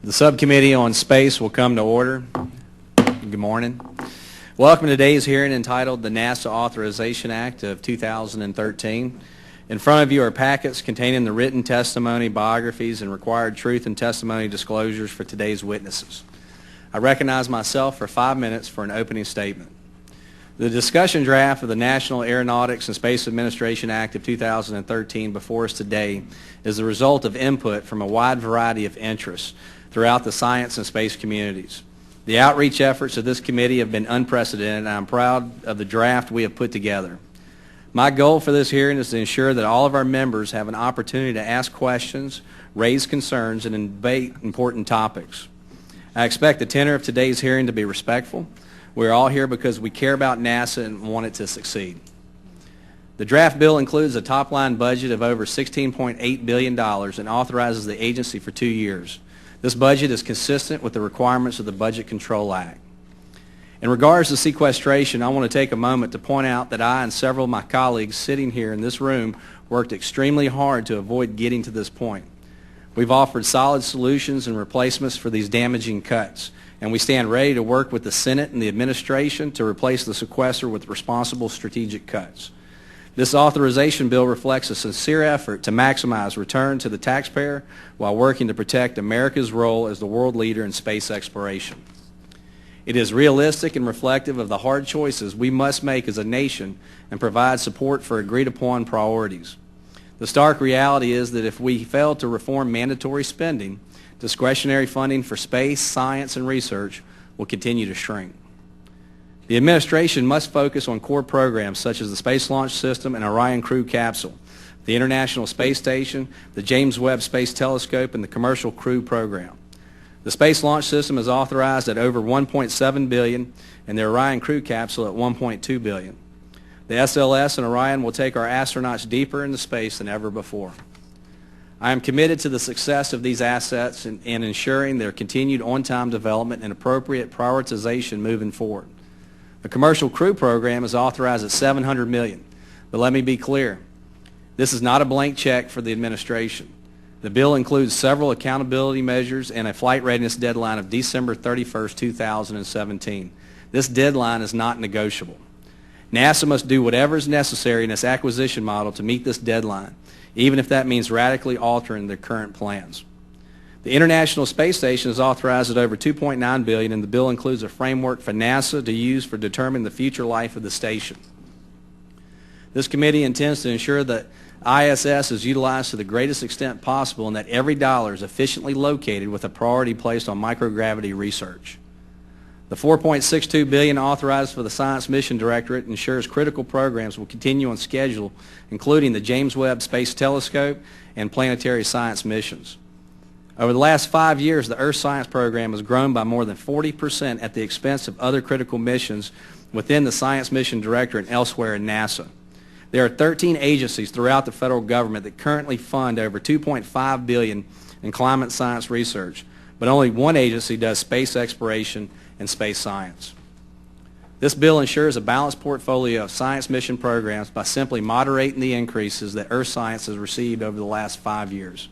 The subcommittee on space will come to order. Good morning. Welcome to today's hearing entitled the NASA Authorization Act of 2013. In front of you are packets containing the written testimony, biographies, and required truth and testimony disclosures for today's witnesses. I recognize myself for 5 minutes for an opening statement. The discussion draft of the National Aeronautics and Space Administration Act of 2013 before us today is the result of input from a wide variety of interests throughout the science and space communities. The outreach efforts of this committee have been unprecedented, and I'm proud of the draft we have put together. My goal for this hearing is to ensure that all of our members have an opportunity to ask questions, raise concerns, and debate important topics. I expect the tenor of today's hearing to be respectful. We're all here because we care about NASA and want it to succeed. The draft bill includes a top-line budget of over $16.8 billion and authorizes the agency for 2 years. This budget is consistent with the requirements of the Budget Control Act. In regards to sequestration, I want to take a moment to point out that I and several of my colleagues sitting here in this room worked extremely hard to avoid getting to this point. We've offered solid solutions and replacements for these damaging cuts, and we stand ready to work with the Senate and the administration to replace the sequester with responsible strategic cuts. This authorization bill reflects a sincere effort to maximize return to the taxpayer while working to protect America's role as the world leader in space exploration. It is realistic and reflective of the hard choices we must make as a nation and provide support for agreed-upon priorities. The stark reality is that if we fail to reform mandatory spending, discretionary funding for space, science, and research will continue to shrink. The administration must focus on core programs such as the Space Launch System and Orion Crew Capsule, the International Space Station, the James Webb Space Telescope, and the Commercial Crew Program. The Space Launch System is authorized at over $1.7 billion and the Orion Crew Capsule at $1.2 billion. The SLS and Orion will take our astronauts deeper into space than ever before. I am committed to the success of these assets and ensuring their continued on-time development and appropriate prioritization moving forward. The Commercial Crew Program is authorized at $700 million, but let me be clear, this is not a blank check for the administration. The bill includes several accountability measures and a flight readiness deadline of December 31st, 2017. This deadline is not negotiable. NASA must do whatever is necessary in its acquisition model to meet this deadline, even if that means radically altering their current plans. The International Space Station is authorized at over $2.9 billion, and the bill includes a framework for NASA to use for determining the future life of the station. This committee intends to ensure that ISS is utilized to the greatest extent possible and that every dollar is efficiently located with a priority placed on microgravity research. The $4.62 billion authorized for the Science Mission Directorate ensures critical programs will continue on schedule, including the James Webb Space Telescope and planetary science missions. Over the last 5 years, the Earth Science Program has grown by more than 40% at the expense of other critical missions within the Science Mission Directorate and elsewhere in NASA. There are 13 agencies throughout the federal government that currently fund over $2.5 billion in climate science research, but only one agency does space exploration and space science. This bill ensures a balanced portfolio of science mission programs by simply moderating the increases that Earth Science has received over the last 5 years.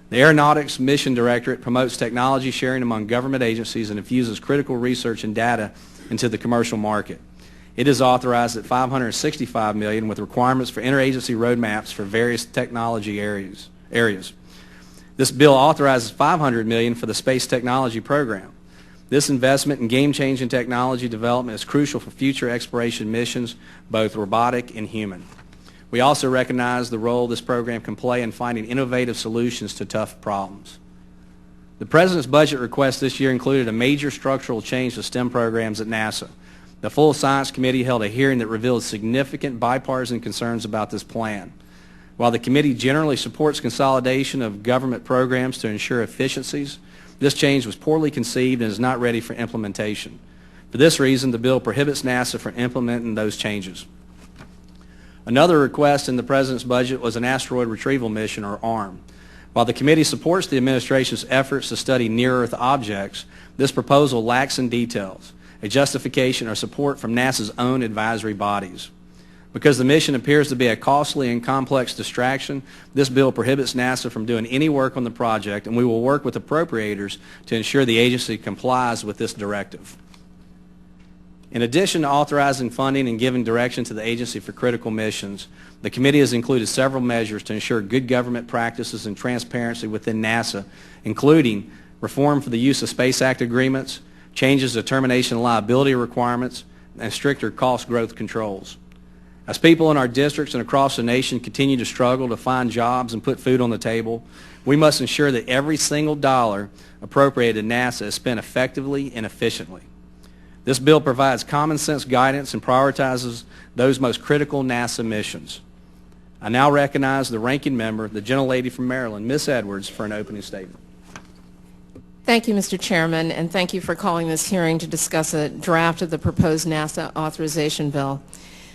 The Aeronautics Mission Directorate promotes technology sharing among government agencies and infuses critical research and data into the commercial market. It is authorized at $565 million with requirements for interagency roadmaps for various technology areas. This bill authorizes $500 million for the Space Technology Program. This investment in game-changing technology development is crucial for future exploration missions, both robotic and human. We also recognize the role this program can play in finding innovative solutions to tough problems. The President's budget request this year included a major structural change to STEM programs at NASA. The full Science Committee held a hearing that revealed significant bipartisan concerns about this plan. While the committee generally supports consolidation of government programs to ensure efficiencies, this change was poorly conceived and is not ready for implementation. For this reason, the bill prohibits NASA from implementing those changes. Another request in the President's budget was an asteroid retrieval mission, or ARM. While the committee supports the administration's efforts to study near-Earth objects, this proposal lacks in details, a justification, or support from NASA's own advisory bodies. Because the mission appears to be a costly and complex distraction, this bill prohibits NASA from doing any work on the project, and we will work with appropriators to ensure the agency complies with this directive. In addition to authorizing funding and giving direction to the agency for critical missions, the committee has included several measures to ensure good government practices and transparency within NASA, including reform for the use of Space Act agreements, changes to termination liability requirements, and stricter cost growth controls. As people in our districts and across the nation continue to struggle to find jobs and put food on the table, we must ensure that every single dollar appropriated to NASA is spent effectively and efficiently. This bill provides common sense guidance and prioritizes those most critical NASA missions. I now recognize the ranking member, the gentlelady from Maryland, Ms. Edwards, for an opening statement. Thank you, Mr. Chairman, and thank you for calling this hearing to discuss a draft of the proposed NASA authorization bill.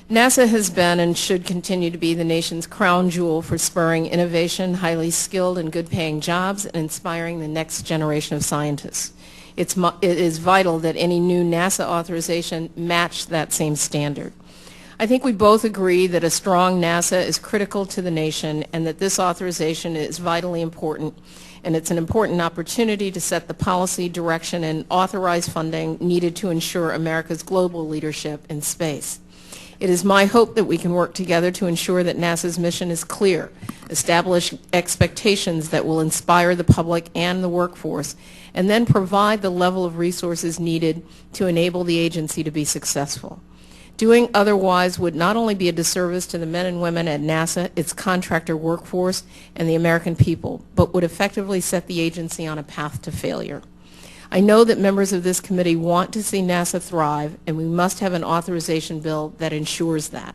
NASA has been and should continue to be the nation's crown jewel for spurring innovation, highly skilled and good-paying jobs, and inspiring the next generation of scientists. It is vital that any new NASA authorization match that same standard. I think we both agree that a strong NASA is critical to the nation and that this authorization is vitally important, and it's an important opportunity to set the policy, direction, and authorize funding needed to ensure America's global leadership in space. It is my hope that we can work together to ensure that NASA's mission is clear, establish expectations that will inspire the public and the workforce, and then provide the level of resources needed to enable the agency to be successful. Doing otherwise would not only be a disservice to the men and women at NASA, its contractor workforce, and the American people, but would effectively set the agency on a path to failure. I know that members of this committee want to see NASA thrive, and we must have an authorization bill that ensures that.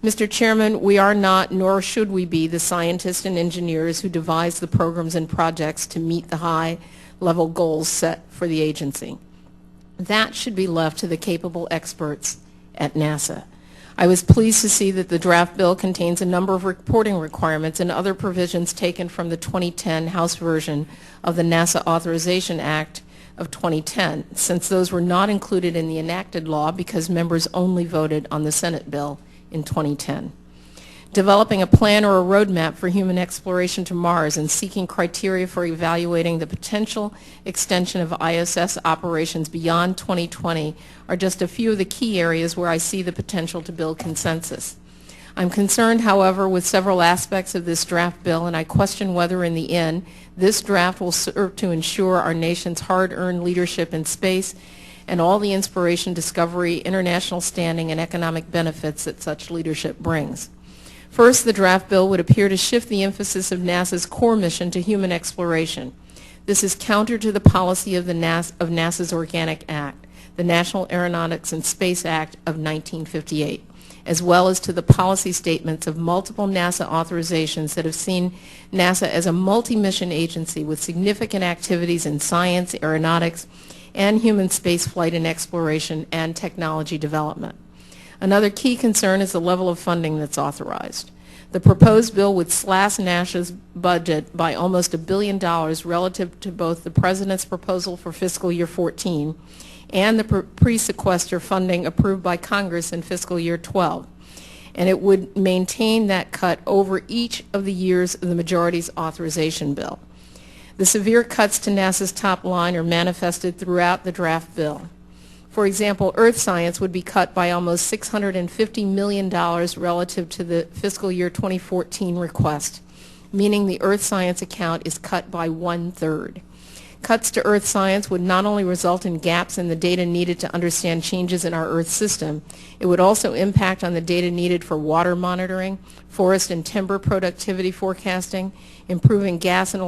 Mr. Chairman, we are not, nor should we be, the scientists and engineers who devise the programs and projects to meet the high-level goals set for the agency. That should be left to the capable experts at NASA. I was pleased to see that the draft bill contains a number of reporting requirements and other provisions taken from the 2010 House version of the NASA Authorization Act of 2010, since those were not included in the enacted law because members only voted on the Senate bill in 2010. Developing a plan or a roadmap for human exploration to Mars and seeking criteria for evaluating the potential extension of ISS operations beyond 2020 are just a few of the key areas where I see the potential to build consensus. I'm concerned, however, with several aspects of this draft bill, and I question whether in the end this draft will serve to ensure our nation's hard-earned leadership in space and all the inspiration, discovery, international standing, and economic benefits that such leadership brings. First, the draft bill would appear to shift the emphasis of NASA's core mission to human exploration. This is counter to the policy of NASA's Organic Act, the National Aeronautics and Space Act of 1958. As well as to the policy statements of multiple NASA authorizations that have seen NASA as a multi-mission agency with significant activities in science, aeronautics, and human spaceflight and exploration and technology development. Another key concern is the level of funding that's authorized. The proposed bill would slash NASA's budget by almost $1 billion relative to both the President's proposal for fiscal year 14 and the pre-sequester funding approved by Congress in fiscal year 12. And it would maintain that cut over each of the years of the majority's authorization bill. The severe cuts to NASA's top line are manifested throughout the draft bill. For example, Earth science would be cut by almost $650 million relative to the fiscal year 2014 request, meaning the Earth science account is cut by 1/3. Cuts to Earth science would not only result in gaps in the data needed to understand changes in our Earth system, it would also impact on the data needed for water monitoring, forest and timber productivity forecasting, improving gas and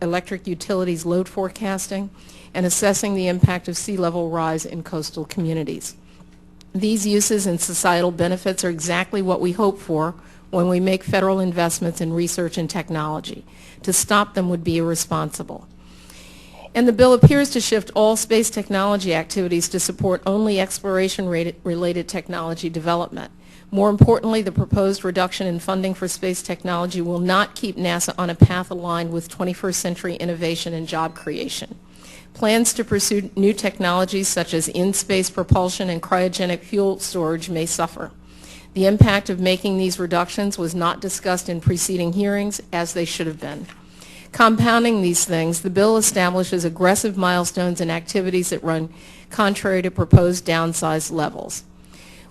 electric utilities load forecasting, and assessing the impact of sea level rise in coastal communities. These uses and societal benefits are exactly what we hope for when we make federal investments in research and technology. To stop them would be irresponsible. And the bill appears to shift all space technology activities to support only exploration-related technology development. More importantly, the proposed reduction in funding for space technology will not keep NASA on a path aligned with 21st century innovation and job creation. Plans to pursue new technologies such as in-space propulsion and cryogenic fuel storage may suffer. The impact of making these reductions was not discussed in preceding hearings, as they should have been. Compounding these things, the bill establishes aggressive milestones and activities that run contrary to proposed downsized levels.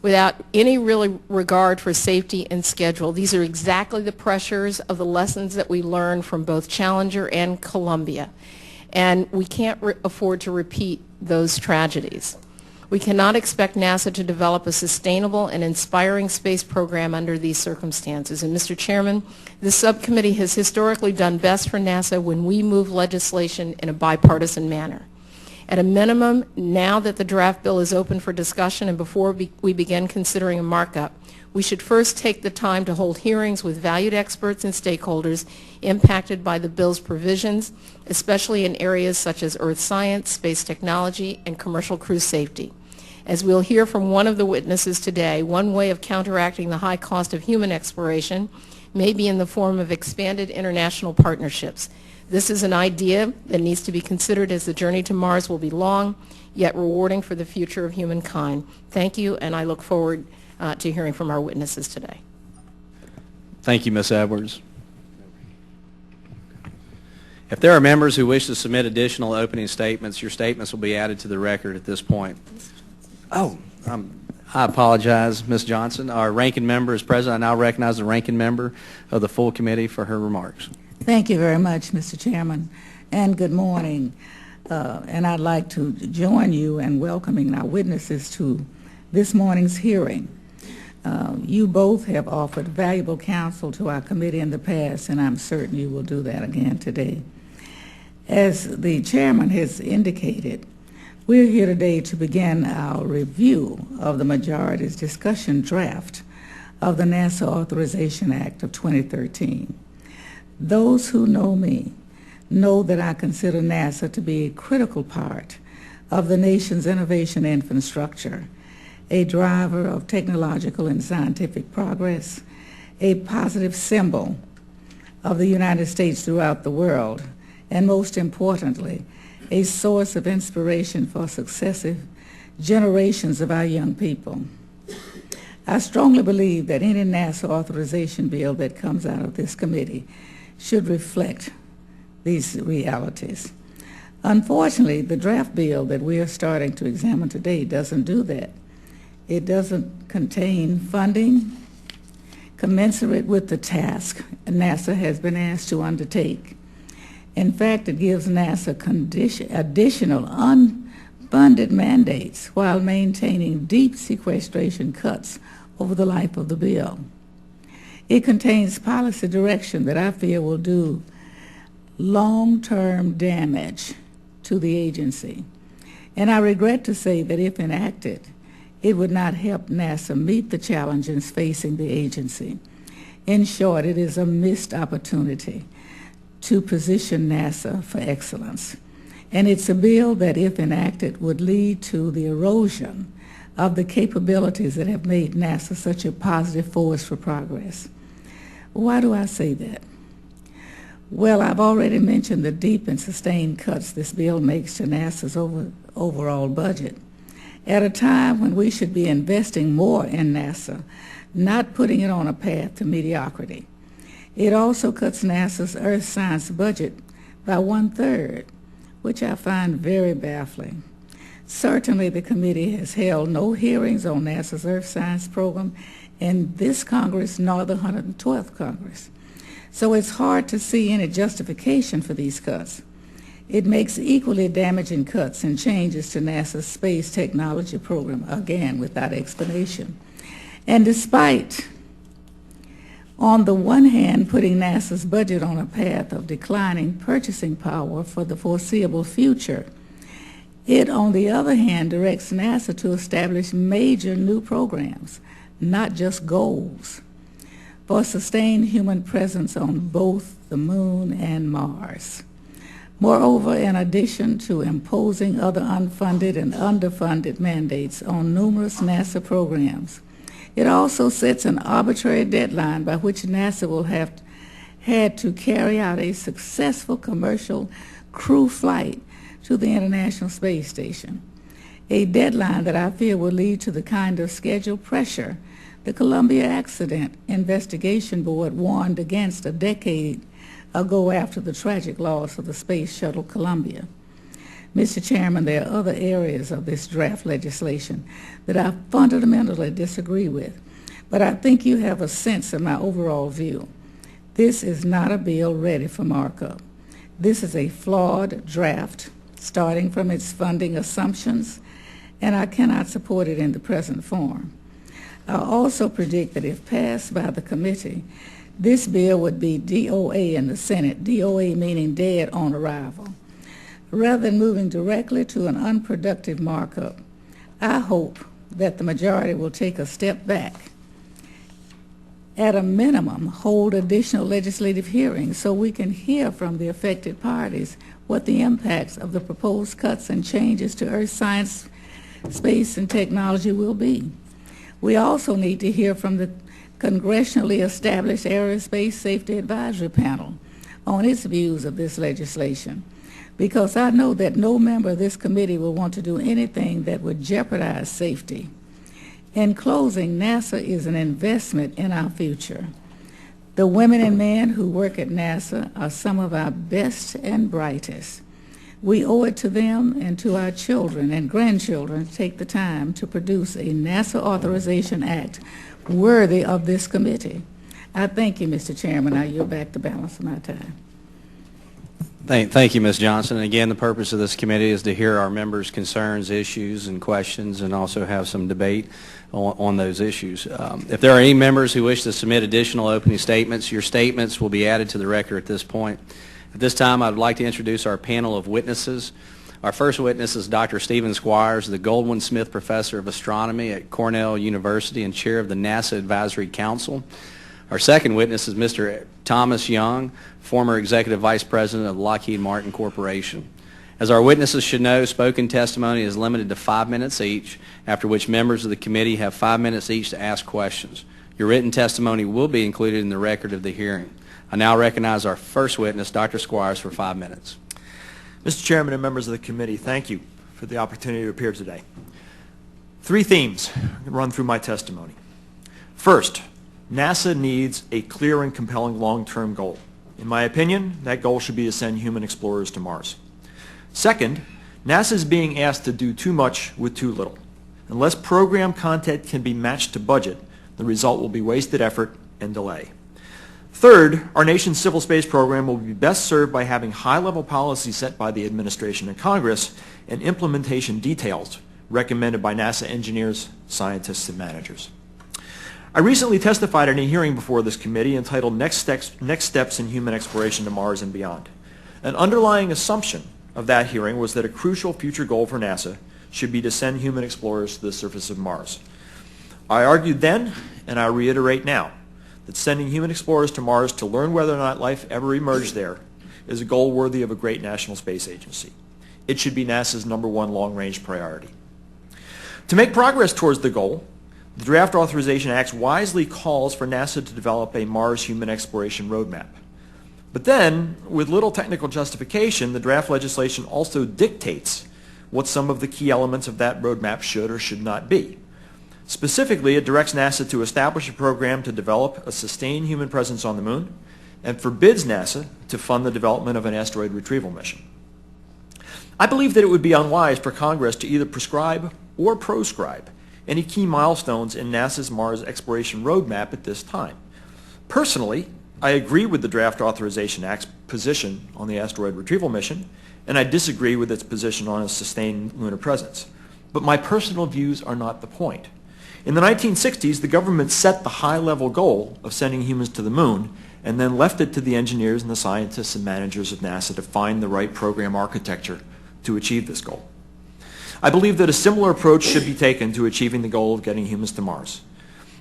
Without any real regard for safety and schedule, these are exactly the pressures of the lessons that we learned from both Challenger and Columbia, and we can't afford to repeat those tragedies. We cannot expect NASA to develop a sustainable and inspiring space program under these circumstances. And Mr. Chairman, this subcommittee has historically done best for NASA when we move legislation in a bipartisan manner. At a minimum, now that the draft bill is open for discussion and before we begin considering a markup, we should first take the time to hold hearings with valued experts and stakeholders impacted by the bill's provisions, especially in areas such as earth science, space technology, and commercial crew safety. As we'll hear from one of the witnesses today, one way of counteracting the high cost of human exploration may be in the form of expanded international partnerships. This is an idea that needs to be considered, as the journey to Mars will be long, yet rewarding for the future of humankind. Thank you, and I look forward to hearing from our witnesses today. Thank you, Ms. Edwards. If there are members who wish to submit additional opening statements, your statements will be added to the record at this point. Oh, I apologize, Ms. Johnson. Our ranking member is present. I now recognize the ranking member of the full committee for her remarks. Thank you very much, Mr. Chairman, and good morning. And I'd like to join you in welcoming our witnesses to this morning's hearing. You both have offered valuable counsel to our committee in the past, and I'm certain you will do that again today. As the chairman has indicated, we're here today to begin our review of the majority's discussion draft of the NASA Authorization Act of 2013. Those who know me know that I consider NASA to be a critical part of the nation's innovation infrastructure, a driver of technological and scientific progress, a positive symbol of the United States throughout the world, and most importantly, a source of inspiration for successive generations of our young people. I strongly believe that any NASA authorization bill that comes out of this committee should reflect these realities. Unfortunately, the draft bill that we are starting to examine today doesn't do that. It doesn't contain funding commensurate with the task NASA has been asked to undertake. In fact, it gives NASA additional unfunded mandates while maintaining deep sequestration cuts over the life of the bill. It contains policy direction that I fear will do long-term damage to the agency. And I regret to say that if enacted, it would not help NASA meet the challenges facing the agency. In short, it is a missed opportunity to position NASA for excellence. And it's a bill that, if enacted, would lead to the erosion of the capabilities that have made NASA such a positive force for progress. Why do I say that? Well, I've already mentioned the deep and sustained cuts this bill makes to NASA's overall budget at a time when we should be investing more in NASA, not putting it on a path to mediocrity. It also cuts NASA's earth science budget by 1/3, which I find very baffling. Certainly, the committee has held no hearings on NASA's earth science program in this Congress nor the 112th Congress. So it's hard to see any justification for these cuts. It makes equally damaging cuts and changes to NASA's space technology program, again, without explanation. And despite, on the one hand, putting NASA's budget on a path of declining purchasing power for the foreseeable future, it, on the other hand, directs NASA to establish major new programs, not just goals, for sustained human presence on both the Moon and Mars. Moreover, in addition to imposing other unfunded and underfunded mandates on numerous NASA programs, it also sets an arbitrary deadline by which NASA will have had to carry out a successful commercial crew flight to the International Space Station, a deadline that I fear will lead to the kind of schedule pressure The Columbia Accident Investigation Board warned against a decade ago after the tragic loss of the Space Shuttle Columbia. Mr. Chairman, there are other areas of this draft legislation that I fundamentally disagree with, but I think you have a sense of my overall view. This is not a bill ready for markup. This is a flawed draft, starting from its funding assumptions, and I cannot support it in the present form. I also predict that if passed by the committee, this bill would be DOA in the Senate, DOA meaning dead on arrival. Rather than moving directly to an unproductive markup, I hope that the majority will take a step back. At a minimum, hold additional legislative hearings so we can hear from the affected parties what the impacts of the proposed cuts and changes to Earth science, space, and technology will be. We also need to hear from the congressionally established Aerospace Safety Advisory Panel on its views of this legislation, because I know that no member of this committee will want to do anything that would jeopardize safety. In closing, NASA is an investment in our future. The women and men who work at NASA are some of our best and brightest. We owe it to them and to our children and grandchildren to take the time to produce a NASA Authorization Act worthy of this committee. I thank you, Mr. Chairman. I yield back the balance of my time. Thank you, Ms. Johnson. And again, the purpose of this committee is to hear our members' concerns, issues, and questions, and also have some debate on those issues. If there are any members who wish to submit additional opening statements, your statements will be added to the record at this point. At this time, I would like to introduce our panel of witnesses. Our first witness is Dr. Stephen Squyres, the Goldwin Smith Professor of Astronomy at Cornell University and Chair of the NASA Advisory Council. Our second witness is Mr. Thomas Young, former Executive Vice President of Lockheed Martin Corporation. As our witnesses should know, spoken testimony is limited to 5 minutes each, after which members of the committee have 5 minutes each to ask questions. Your written testimony will be included in the record of the hearing. I now recognize our first witness, Dr. Squyres, for 5 minutes. Mr. Chairman and members of the committee, thank you for the opportunity to appear today. 3 themes run through my testimony. First, NASA needs a clear and compelling long-term goal. In my opinion, that goal should be to send human explorers to Mars. Second, NASA is being asked to do too much with too little. Unless program content can be matched to budget, the result will be wasted effort and delay. Third, our nation's civil space program will be best served by having high-level policy set by the administration and Congress and implementation details recommended by NASA engineers, scientists, and managers. I recently testified in a hearing before this committee entitled Next Steps in Human Exploration to Mars and Beyond. An underlying assumption of that hearing was that a crucial future goal for NASA should be to send human explorers to the surface of Mars. I argued then, and I reiterate now, that sending human explorers to Mars to learn whether or not life ever emerged there is a goal worthy of a great national space agency. It should be NASA's #1 long-range priority. To make progress towards the goal, the Draft Authorization Act wisely calls for NASA to develop a Mars human exploration roadmap. But then, with little technical justification, the draft legislation also dictates what some of the key elements of that roadmap should or should not be. Specifically, it directs NASA to establish a program to develop a sustained human presence on the moon and forbids NASA to fund the development of an asteroid retrieval mission. I believe that it would be unwise for Congress to either prescribe or proscribe any key milestones in NASA's Mars exploration roadmap at this time. Personally, I agree with the Draft Authorization Act's position on the asteroid retrieval mission, and I disagree with its position on a sustained lunar presence. But my personal views are not the point. In the 1960s, the government set the high-level goal of sending humans to the moon and then left it to the engineers and the scientists and managers of NASA to find the right program architecture to achieve this goal. I believe that a similar approach should be taken to achieving the goal of getting humans to Mars.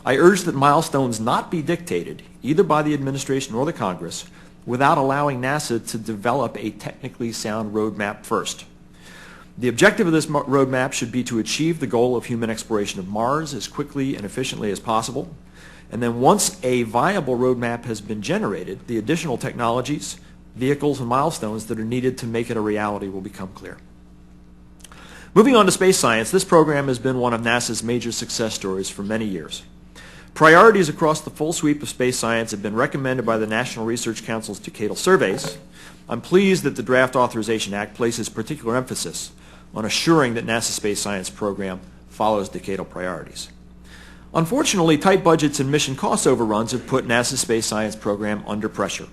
I urge that milestones not be dictated, either by the administration or the Congress, without allowing NASA to develop a technically sound roadmap first. The objective of this roadmap should be to achieve the goal of human exploration of Mars as quickly and efficiently as possible, and then once a viable roadmap has been generated, the additional technologies, vehicles, and milestones that are needed to make it a reality will become clear. Moving on to space science, this program has been one of NASA's major success stories for many years. Priorities across the full sweep of space science have been recommended by the National Research Council's decadal surveys. I'm pleased that the Draft Authorization Act places particular emphasis on assuring that NASA's space science program follows decadal priorities. Unfortunately, tight budgets and mission cost overruns have put NASA's space science program under pressure.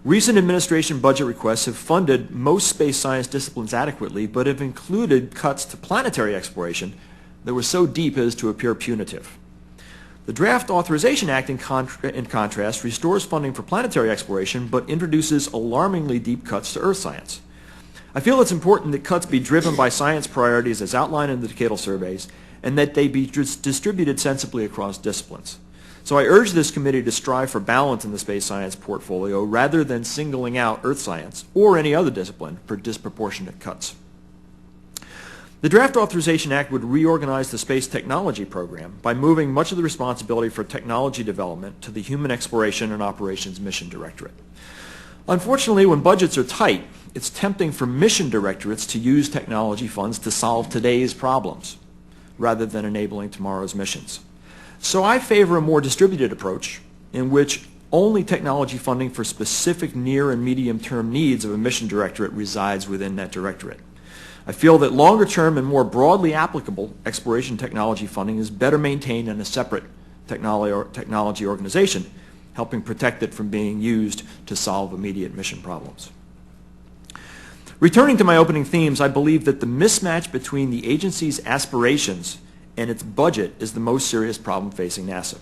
Recent administration budget requests have funded most space science disciplines adequately, but have included cuts to planetary exploration that were so deep as to appear punitive. The Draft Authorization Act, in contrast, restores funding for planetary exploration, but introduces alarmingly deep cuts to Earth science. I feel it's important that cuts be driven by science priorities as outlined in the decadal surveys, and that they be distributed sensibly across disciplines. So I urge this committee to strive for balance in the space science portfolio rather than singling out Earth science or any other discipline for disproportionate cuts. The Draft Authorization Act would reorganize the space technology program by moving much of the responsibility for technology development to the Human Exploration and Operations Mission Directorate. Unfortunately, when budgets are tight, it's tempting for mission directorates to use technology funds to solve today's problems rather than enabling tomorrow's missions. So I favor a more distributed approach in which only technology funding for specific near and medium-term needs of a mission directorate resides within that directorate. I feel that longer-term and more broadly applicable exploration technology funding is better maintained in a separate technology organization, helping protect it from being used to solve immediate mission problems. Returning to my opening themes, I believe that the mismatch between the agency's aspirations and its budget is the most serious problem facing NASA.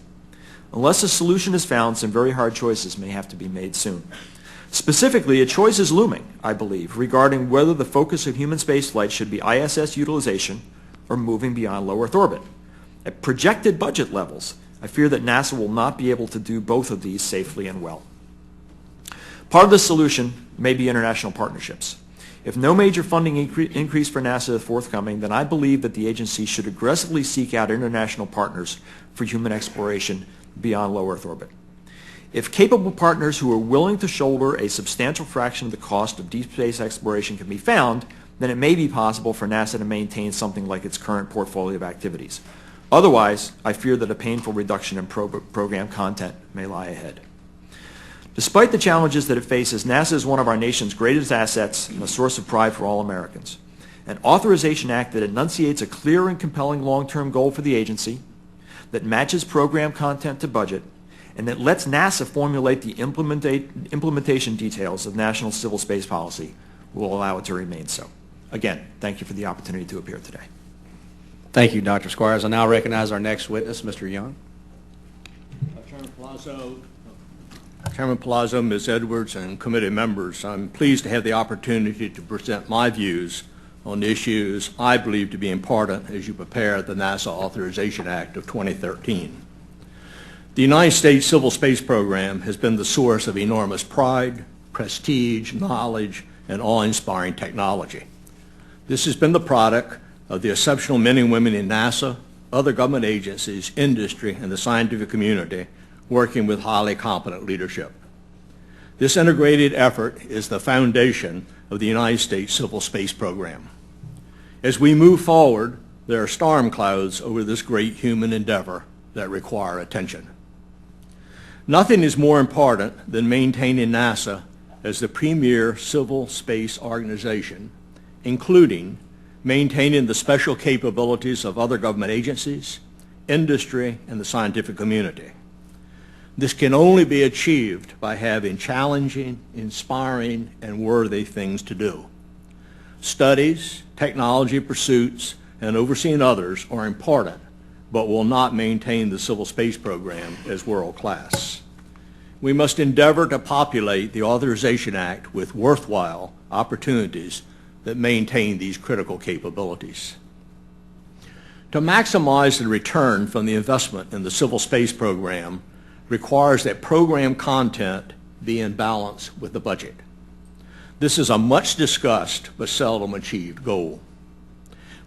Unless a solution is found, some very hard choices may have to be made soon. Specifically, a choice is looming, I believe, regarding whether the focus of human spaceflight should be ISS utilization or moving beyond low Earth orbit. At projected budget levels, I fear that NASA will not be able to do both of these safely and well. Part of the solution may be international partnerships. If no major funding increase for NASA is forthcoming, then I believe that the agency should aggressively seek out international partners for human exploration beyond low Earth orbit. If capable partners who are willing to shoulder a substantial fraction of the cost of deep space exploration can be found, then it may be possible for NASA to maintain something like its current portfolio of activities. Otherwise, I fear that a painful reduction in program content may lie ahead. Despite the challenges that it faces, NASA is one of our nation's greatest assets and a source of pride for all Americans. An authorization act that enunciates a clear and compelling long-term goal for the agency, that matches program content to budget, and that lets NASA formulate the implementation details of national civil space policy will allow it to remain so. Again, thank you for the opportunity to appear today. Thank you, Dr. Squyres. I now recognize our next witness, Mr. Young. Chairman Palazzo, Ms. Edwards, and committee members, I'm pleased to have the opportunity to present my views on issues I believe to be important as you prepare the NASA Authorization Act of 2013. The United States Civil Space Program has been the source of enormous pride, prestige, knowledge, and awe-inspiring technology. This has been the product of the exceptional men and women in NASA, other government agencies, industry, and the scientific community working with highly competent leadership. This integrated effort is the foundation of the United States Civil Space Program. As we move forward, there are storm clouds over this great human endeavor that require attention. Nothing is more important than maintaining NASA as the premier civil space organization, including maintaining the special capabilities of other government agencies, industry, and the scientific community. This can only be achieved by having challenging, inspiring, and worthy things to do. Studies, technology pursuits, and overseeing others are important, but will not maintain the civil space program as world-class. We must endeavor to populate the Authorization Act with worthwhile opportunities that maintain these critical capabilities. To maximize the return from the investment in the civil space program requires that program content be in balance with the budget. This is a much discussed but seldom achieved goal.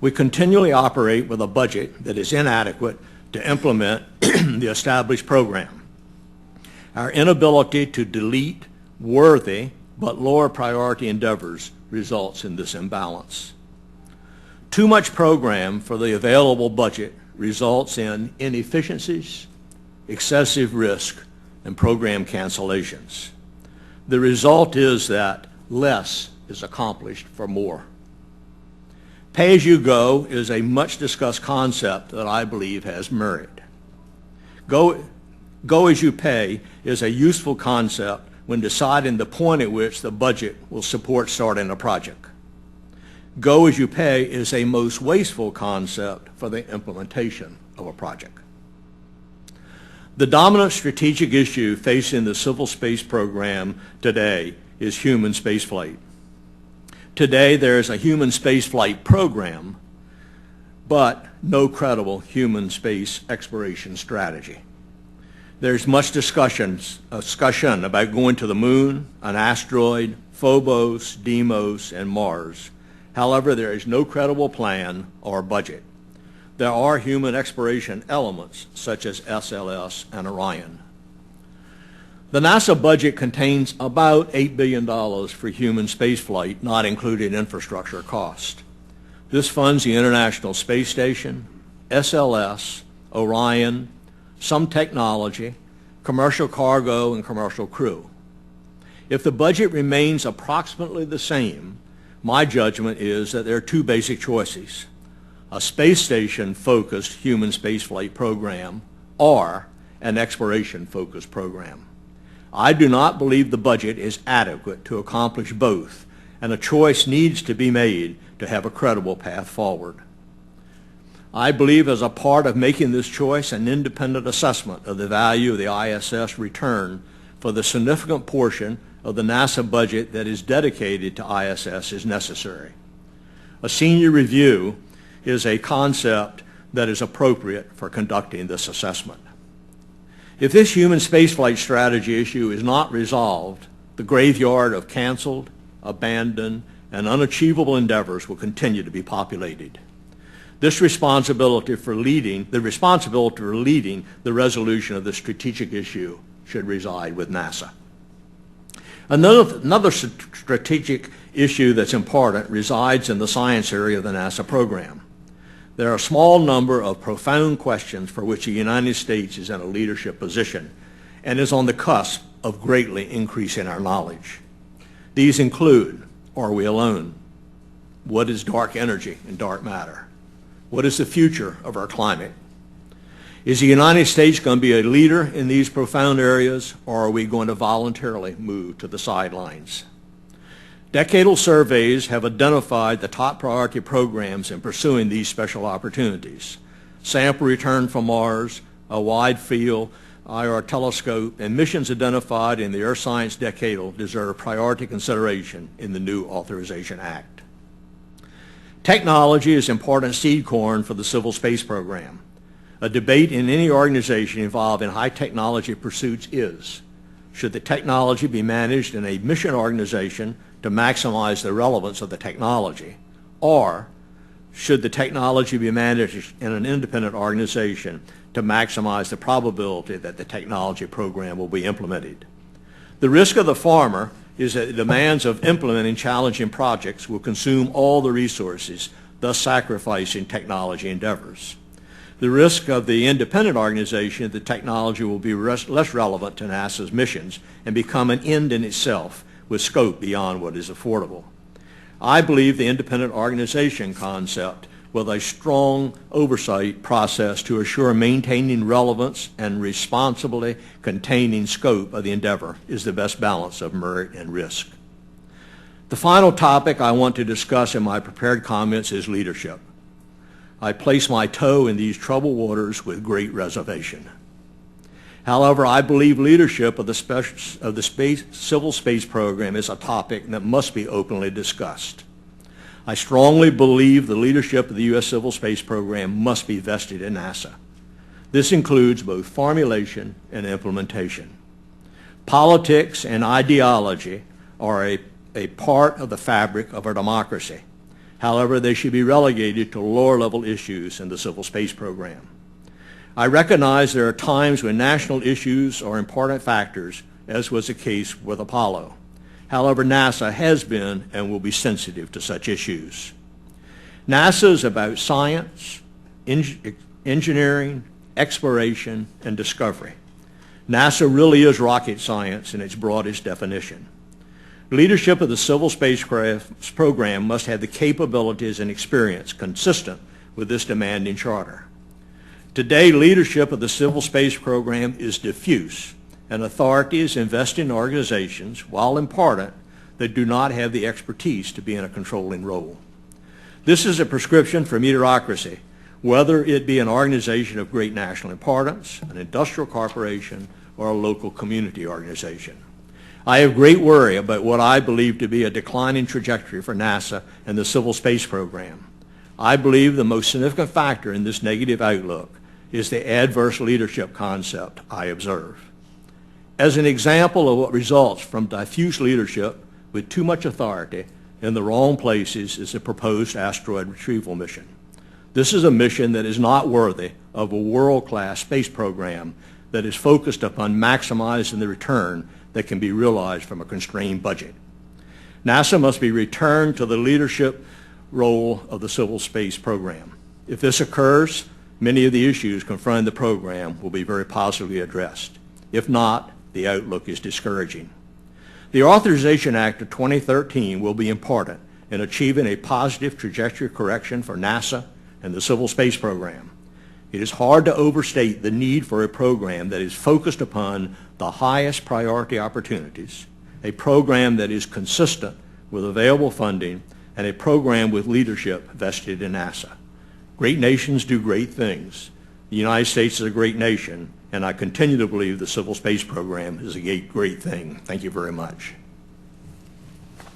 We continually operate with a budget that is inadequate to implement the established program. Our inability to delete worthy but lower priority endeavors results in this imbalance. Too much program for the available budget results in inefficiencies, excessive risk, and program cancellations. The result is that less is accomplished for more. Pay-as-you-go is a much-discussed concept that I believe has merit. Go-as-you-pay is a useful concept when deciding the point at which the budget will support starting a project. Go-as-you-pay is a most wasteful concept for the implementation of a project. The dominant strategic issue facing the civil space program today is human spaceflight. Today, there is a human spaceflight program, but no credible human space exploration strategy. There's much discussion about going to the moon, an asteroid, Phobos, Deimos, and Mars. However, there is no credible plan or budget. There are human exploration elements such as SLS and Orion. The NASA budget contains about $8 billion for human spaceflight, not including infrastructure cost. This funds the International Space Station, SLS, Orion, some technology, commercial cargo, and commercial crew. If the budget remains approximately the same, my judgment is that there are two basic choices: a space station-focused human spaceflight program or an exploration-focused program. I do not believe the budget is adequate to accomplish both, and a choice needs to be made to have a credible path forward. I believe as a part of making this choice, an independent assessment of the value of the ISS return for the significant portion of the NASA budget that is dedicated to ISS is necessary. A senior review is a concept that is appropriate for conducting this assessment. If this human spaceflight strategy issue is not resolved, the graveyard of canceled, abandoned, and unachievable endeavors will continue to be populated. The responsibility for leading the resolution of the strategic issue should reside with NASA. Another strategic issue that's important resides in the science area of the NASA program. There are a small number of profound questions for which the United States is in a leadership position and is on the cusp of greatly increasing our knowledge. These include, are we alone? What is dark energy and dark matter? What is the future of our climate? Is the United States going to be a leader in these profound areas, or are we going to voluntarily move to the sidelines? Decadal surveys have identified the top priority programs in pursuing these special opportunities. Sample return from Mars, a wide field IR telescope, and missions identified in the Earth Science Decadal deserve priority consideration in the new Authorization Act. Technology is important seed corn for the civil space program. A debate in any organization involved in high technology pursuits is, should the technology be managed in a mission organization to maximize the relevance of the technology, or should the technology be managed in an independent organization to maximize the probability that the technology program will be implemented? The risk of the former is that the demands of implementing challenging projects will consume all the resources, thus sacrificing technology endeavors. The risk of the independent organization is that the technology will be less relevant to NASA's missions and become an end in itself with scope beyond what is affordable. I believe the independent organization concept with a strong oversight process to assure maintaining relevance and responsibly containing scope of the endeavor is the best balance of merit and risk. The final topic I want to discuss in my prepared comments is leadership. I place my toe in these troubled waters with great reservation. However, I believe leadership of the civil space program is a topic that must be openly discussed. I strongly believe the leadership of the U.S. civil space program must be vested in NASA. This includes both formulation and implementation. Politics and ideology are a part of the fabric of our democracy. However, they should be relegated to lower-level issues in the civil space program. I recognize there are times when national issues are important factors, as was the case with Apollo. However, NASA has been and will be sensitive to such issues. NASA is about science, engineering, exploration, and discovery. NASA really is rocket science in its broadest definition. Leadership of the civil spacecraft program must have the capabilities and experience consistent with this demanding charter. Today, leadership of the civil space program is diffuse, and authorities invest in organizations, while important, that do not have the expertise to be in a controlling role. This is a prescription for mediocrity, whether it be an organization of great national importance, an industrial corporation, or a local community organization. I have great worry about what I believe to be a declining trajectory for NASA and the civil space program. I believe the most significant factor in this negative outlook is the adverse leadership concept I observe. As an example of what results from diffuse leadership with too much authority in the wrong places is the proposed asteroid retrieval mission. This is a mission that is not worthy of a world-class space program that is focused upon maximizing the return that can be realized from a constrained budget. NASA must be returned to the leadership role of the civil space program. If this occurs, many of the issues confronting the program will be very positively addressed. If not, the outlook is discouraging. The Authorization Act of 2013 will be important in achieving a positive trajectory correction for NASA and the civil space program. It is hard to overstate the need for a program that is focused upon the highest priority opportunities, a program that is consistent with available funding, and a program with leadership vested in NASA. Great nations do great things. The United States is a great nation, and I continue to believe the civil space program is a great thing. Thank you very much.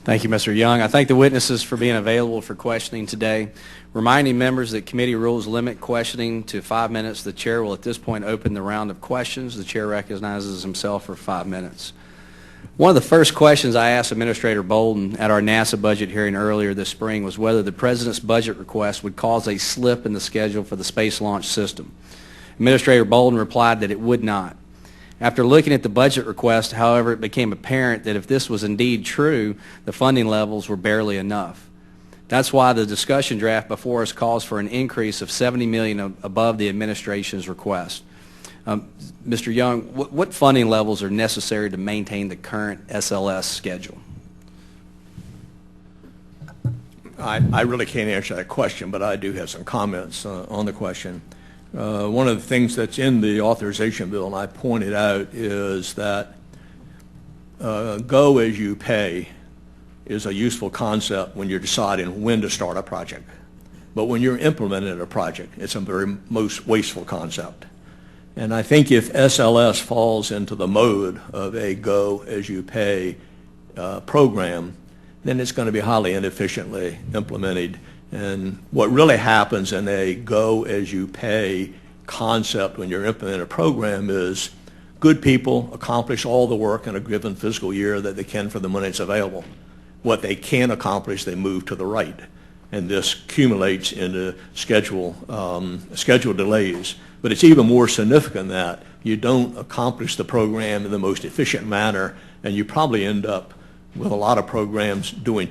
Thank you, Mr. Young. I thank the witnesses for being available for questioning today. Reminding members that committee rules limit questioning to 5 minutes. The chair will at this point open the round of questions. The chair recognizes himself for 5 minutes. One of the first questions I asked Administrator Bolden at our NASA budget hearing earlier this spring was whether the President's budget request would cause a slip in the schedule for the Space Launch System. Administrator Bolden replied that it would not. After looking at the budget request, however, it became apparent that if this was indeed true, the funding levels were barely enough. That's why the discussion draft before us calls for an increase of $70 million above the administration's request. Mr. Young, what funding levels are necessary to maintain the current SLS schedule? I really can't answer that question, but I do have some comments on the question. One of the things that's in the authorization bill, and I pointed out, is that go as you pay is a useful concept when you're deciding when to start a project. But when you're implementing a project, it's a very most wasteful concept. And I think if SLS falls into the mode of a go as you pay program, then it's going to be highly inefficiently implemented. And what really happens in a go as you pay concept when you're implementing a program is good people accomplish all the work in a given fiscal year that they can for the money that's available. What they can accomplish, they move to the right. And this accumulates into schedule delays. But it's even more significant that you don't accomplish the program in the most efficient manner, and you probably end up with a lot of programs doing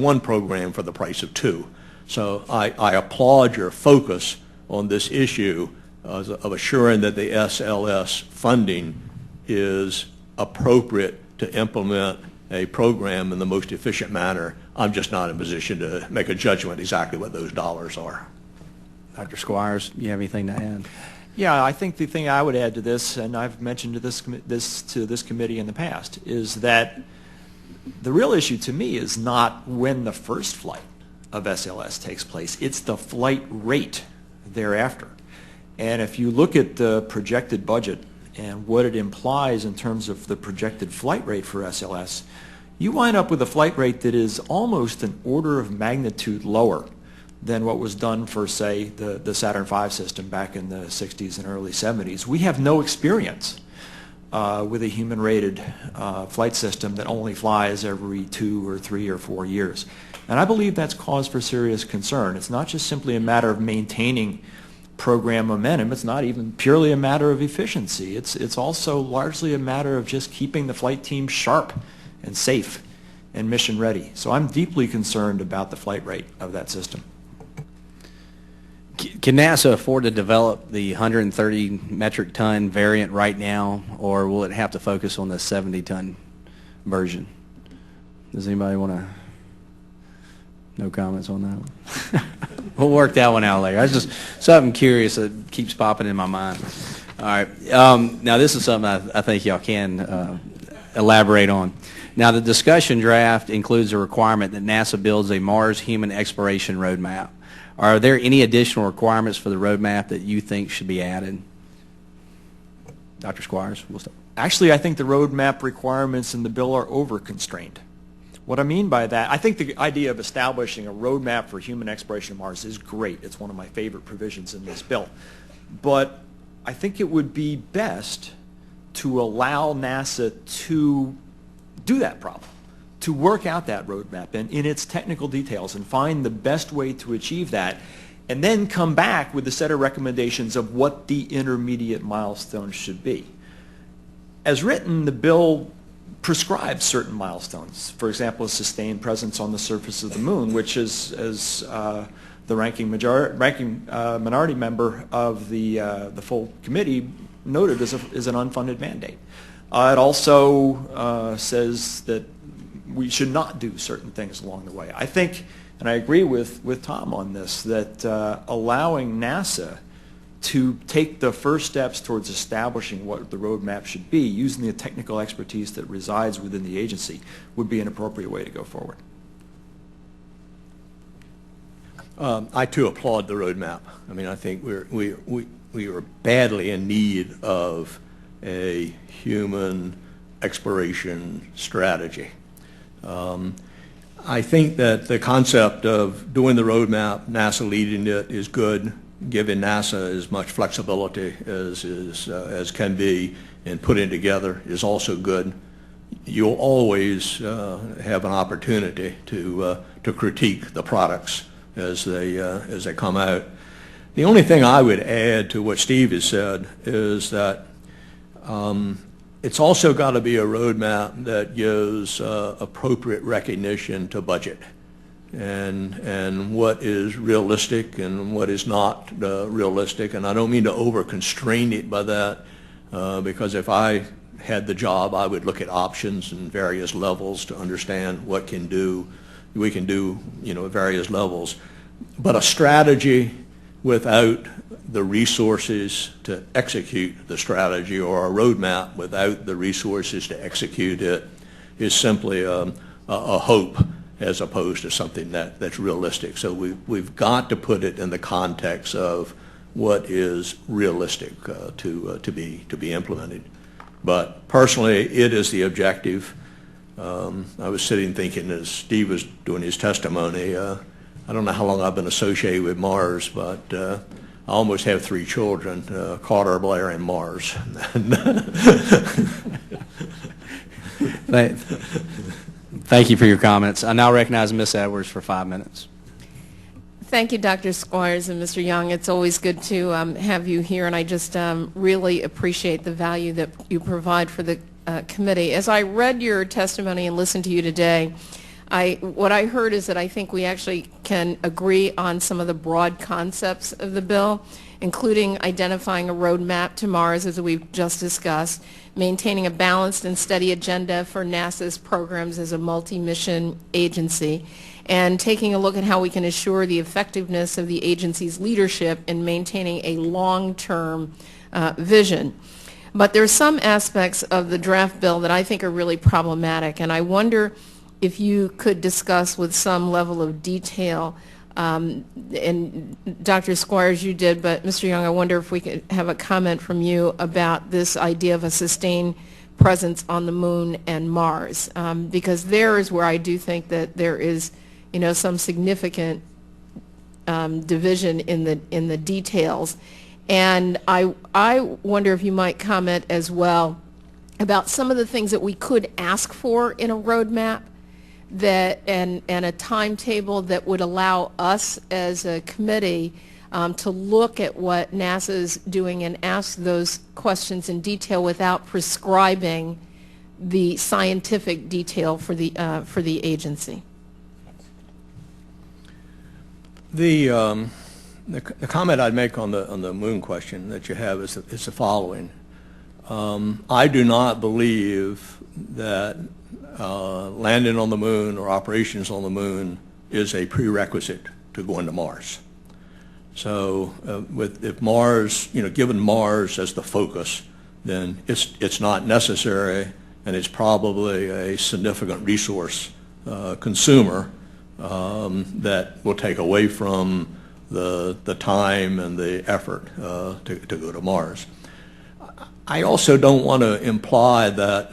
one program for the price of two. So I applaud your focus on this issue of assuring that the SLS funding is appropriate to implement a program in the most efficient manner. I'm just not in a position to make a judgment exactly what those dollars are. Dr. Squyres, you have anything to add? Yeah, I think the thing I would add to this, and I've mentioned to this committee in the past, is that the real issue to me is not when the first flight of SLS takes place. It's the flight rate thereafter. And if you look at the projected budget and what it implies in terms of the projected flight rate for SLS, you wind up with a flight rate that is almost an order of magnitude lower than what was done for, say, the Saturn V system back in the 60s and early 70s. We have no experience with a human-rated flight system that only flies every 2 or 3 or 4 years. And I believe that's cause for serious concern. It's not just simply a matter of maintaining program momentum. It's not even purely a matter of efficiency. It's also largely a matter of just keeping the flight team sharp and safe and mission ready. So I'm deeply concerned about the flight rate of that system. Can NASA afford to develop the 130 metric ton variant right now, or will it have to focus on the 70-ton version? Does anybody want to? No comments on that one? We'll work that one out later. That's just something curious that keeps popping in my mind. All right. Now, this is something I think y'all can elaborate on. Now, the discussion draft includes a requirement that NASA builds a Mars human exploration roadmap. Are there any additional requirements for the roadmap that you think should be added? Dr. Squyres, we'll start. Actually, I think the roadmap requirements in the bill are over-constrained. What I mean by that, I think the idea of establishing a roadmap for human exploration of Mars is great. It's one of my favorite provisions in this bill. But I think it would be best to allow NASA to do that problem, to work out that roadmap in its technical details and find the best way to achieve that, and then come back with a set of recommendations of what the intermediate milestones should be. As written, the bill prescribes certain milestones. For example, a sustained presence on the surface of the moon, which is, as the ranking minority member of the full committee noted, is an unfunded mandate. It also says that we should not do certain things along the way. I think, and I agree with Tom on this, that allowing NASA to take the first steps towards establishing what the roadmap should be, using the technical expertise that resides within the agency, would be an appropriate way to go forward. I too applaud the roadmap. I mean, I think we are badly in need of a human exploration strategy. I think that the concept of doing the roadmap, NASA leading it, is good. Giving NASA as much flexibility as can be in putting together is also good. You'll always have an opportunity to critique the products as they come out. The only thing I would add to what Steve has said is that it's also got to be a roadmap that gives appropriate recognition to budget and what is realistic and what is not realistic. And I don't mean to over-constrain it by that, because if I had the job, I would look at options and various levels to understand what we can do, at various levels. But a strategy without the resources to execute the strategy, or a roadmap without the resources to execute it, is simply a hope as opposed to something that's realistic. So we've got to put it in the context of what is realistic to be implemented. But personally, it is the objective. I was sitting thinking as Steve was doing his testimony, I don't know how long I've been associated with Mars, but I almost have 3 children, Carter, Blair, and Mars. Thank you for your comments. I now recognize Ms. Edwards for 5 minutes. Thank you, Dr. Squyres and Mr. Young. It's always good to have you here, and I just really appreciate the value that you provide for the committee. As I read your testimony and listened to you today, what I heard is that I think we actually can agree on some of the broad concepts of the bill, including identifying a roadmap to Mars, as we've just discussed, maintaining a balanced and steady agenda for NASA's programs as a multi-mission agency, and taking a look at how we can assure the effectiveness of the agency's leadership in maintaining a long-term vision. But there are some aspects of the draft bill that I think are really problematic, and I wonder if you could discuss with some level of detail, and Dr. Squyres, you did, but Mr. Young, I wonder if we could have a comment from you about this idea of a sustained presence on the moon and Mars, because there is where I do think that there is, some significant division in the details, and I wonder if you might comment as well about some of the things that we could ask for in a roadmap, and a timetable that would allow us as a committee to look at what NASA is doing and ask those questions in detail without prescribing the scientific detail for the agency. The The comment I'd make on the moon question that you have is the following. I do not believe that landing on the moon or operations on the moon is a prerequisite to going to Mars. So if Mars, given Mars as the focus, then it's not necessary, and it's probably a significant resource consumer that will take away from the time and the effort to go to Mars. I also don't want to imply that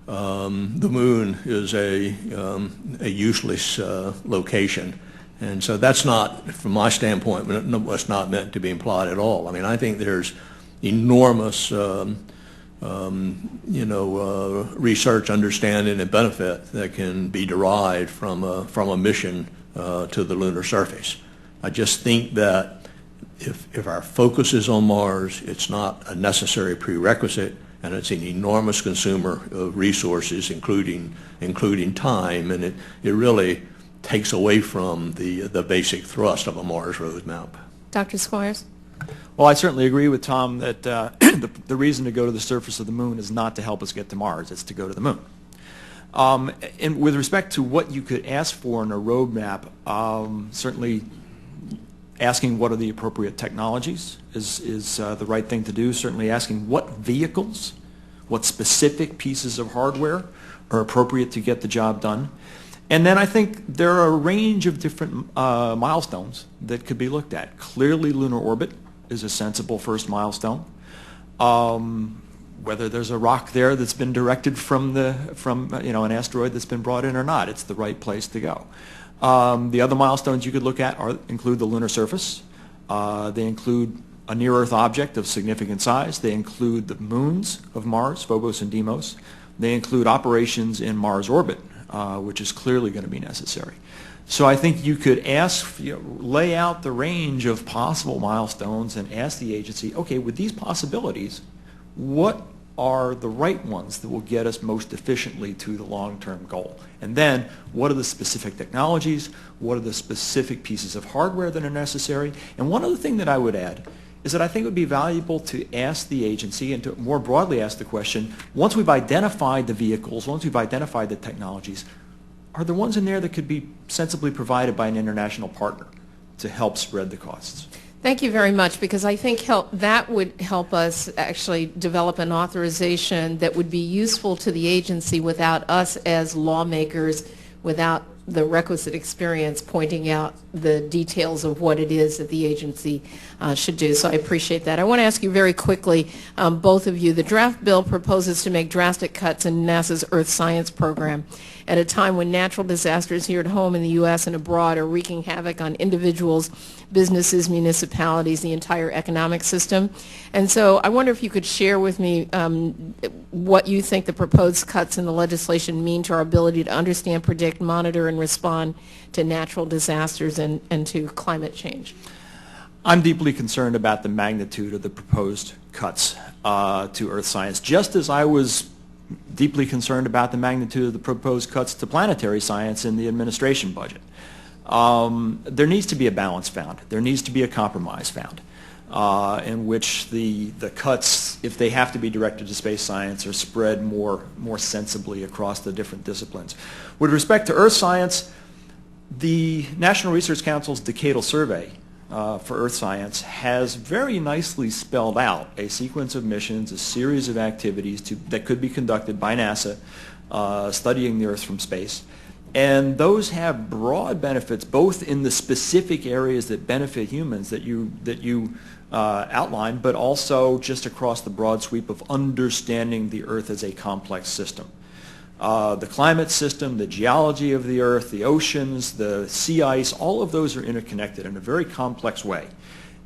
the moon is a useless location. And so that's not, from my standpoint, it's not meant to be implied at all. I mean, I think there's enormous, research, understanding, and benefit that can be derived from a mission to the lunar surface. I just think that if our focus is on Mars, it's not a necessary prerequisite, and it's an enormous consumer of resources, including time, and it really takes away from the basic thrust of a Mars roadmap. Dr. Squyres? Well, I certainly agree with Tom that the reason to go to the surface of the moon is not to help us get to Mars, it's to go to the moon. And with respect to what you could ask for in a roadmap, certainly asking what are the appropriate technologies is the right thing to do. Certainly asking what vehicles, what specific pieces of hardware are appropriate to get the job done. And then I think there are a range of different milestones that could be looked at. Clearly, lunar orbit is a sensible first milestone. Whether there's a rock there that's been directed from an asteroid that's been brought in or not, it's the right place to go. The other milestones you could look at include the lunar surface. They include a near-Earth object of significant size. They include the moons of Mars, Phobos and Deimos. They include operations in Mars orbit, which is clearly going to be necessary. So I think you could lay out the range of possible milestones and ask the agency, okay, with these possibilities, what are the right ones that will get us most efficiently to the long-term goal? And then, what are the specific technologies? What are the specific pieces of hardware that are necessary? And one other thing that I would add is that I think it would be valuable to ask the agency and to more broadly ask the question, once we've identified the vehicles, once we've identified the technologies, are there ones in there that could be sensibly provided by an international partner to help spread the costs? Thank you very much, because I think that would help us actually develop an authorization that would be useful to the agency without us as lawmakers, without the requisite experience pointing out the details of what it is that the agency should do. So I appreciate that. I want to ask you very quickly, both of you, the draft bill proposes to make drastic cuts in NASA's Earth Science program at a time when natural disasters here at home in the U.S. and abroad are wreaking havoc on individuals, businesses, municipalities, the entire economic system. And so I wonder if you could share with me what you think the proposed cuts in the legislation mean to our ability to understand, predict, monitor, and respond to natural disasters and to climate change. I'm deeply concerned about the magnitude of the proposed cuts to Earth science, just as I was deeply concerned about the magnitude of the proposed cuts to planetary science in the administration budget. There needs to be a balance found. There needs to be a compromise found in which the cuts, if they have to be directed to space science, are spread more sensibly across the different disciplines. With respect to Earth science, the National Research Council's decadal survey for Earth science has very nicely spelled out a sequence of missions, a series of activities that could be conducted by NASA studying the Earth from space. And those have broad benefits, both in the specific areas that benefit humans that you outlined, but also just across the broad sweep of understanding the Earth as a complex system. The climate system, the geology of the Earth, the oceans, the sea ice, all of those are interconnected in a very complex way.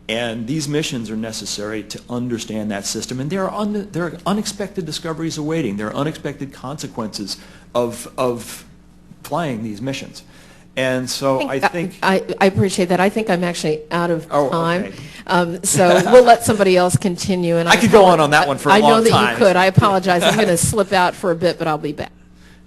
And these missions are necessary to understand that system. And there are unexpected discoveries awaiting. There are unexpected consequences of flying these missions. And so I think... I appreciate that. I think I'm actually out of time. Okay. So we'll let somebody else continue. And I could go on that one for a long time. I know that you could. I apologize. I'm going to slip out for a bit, but I'll be back.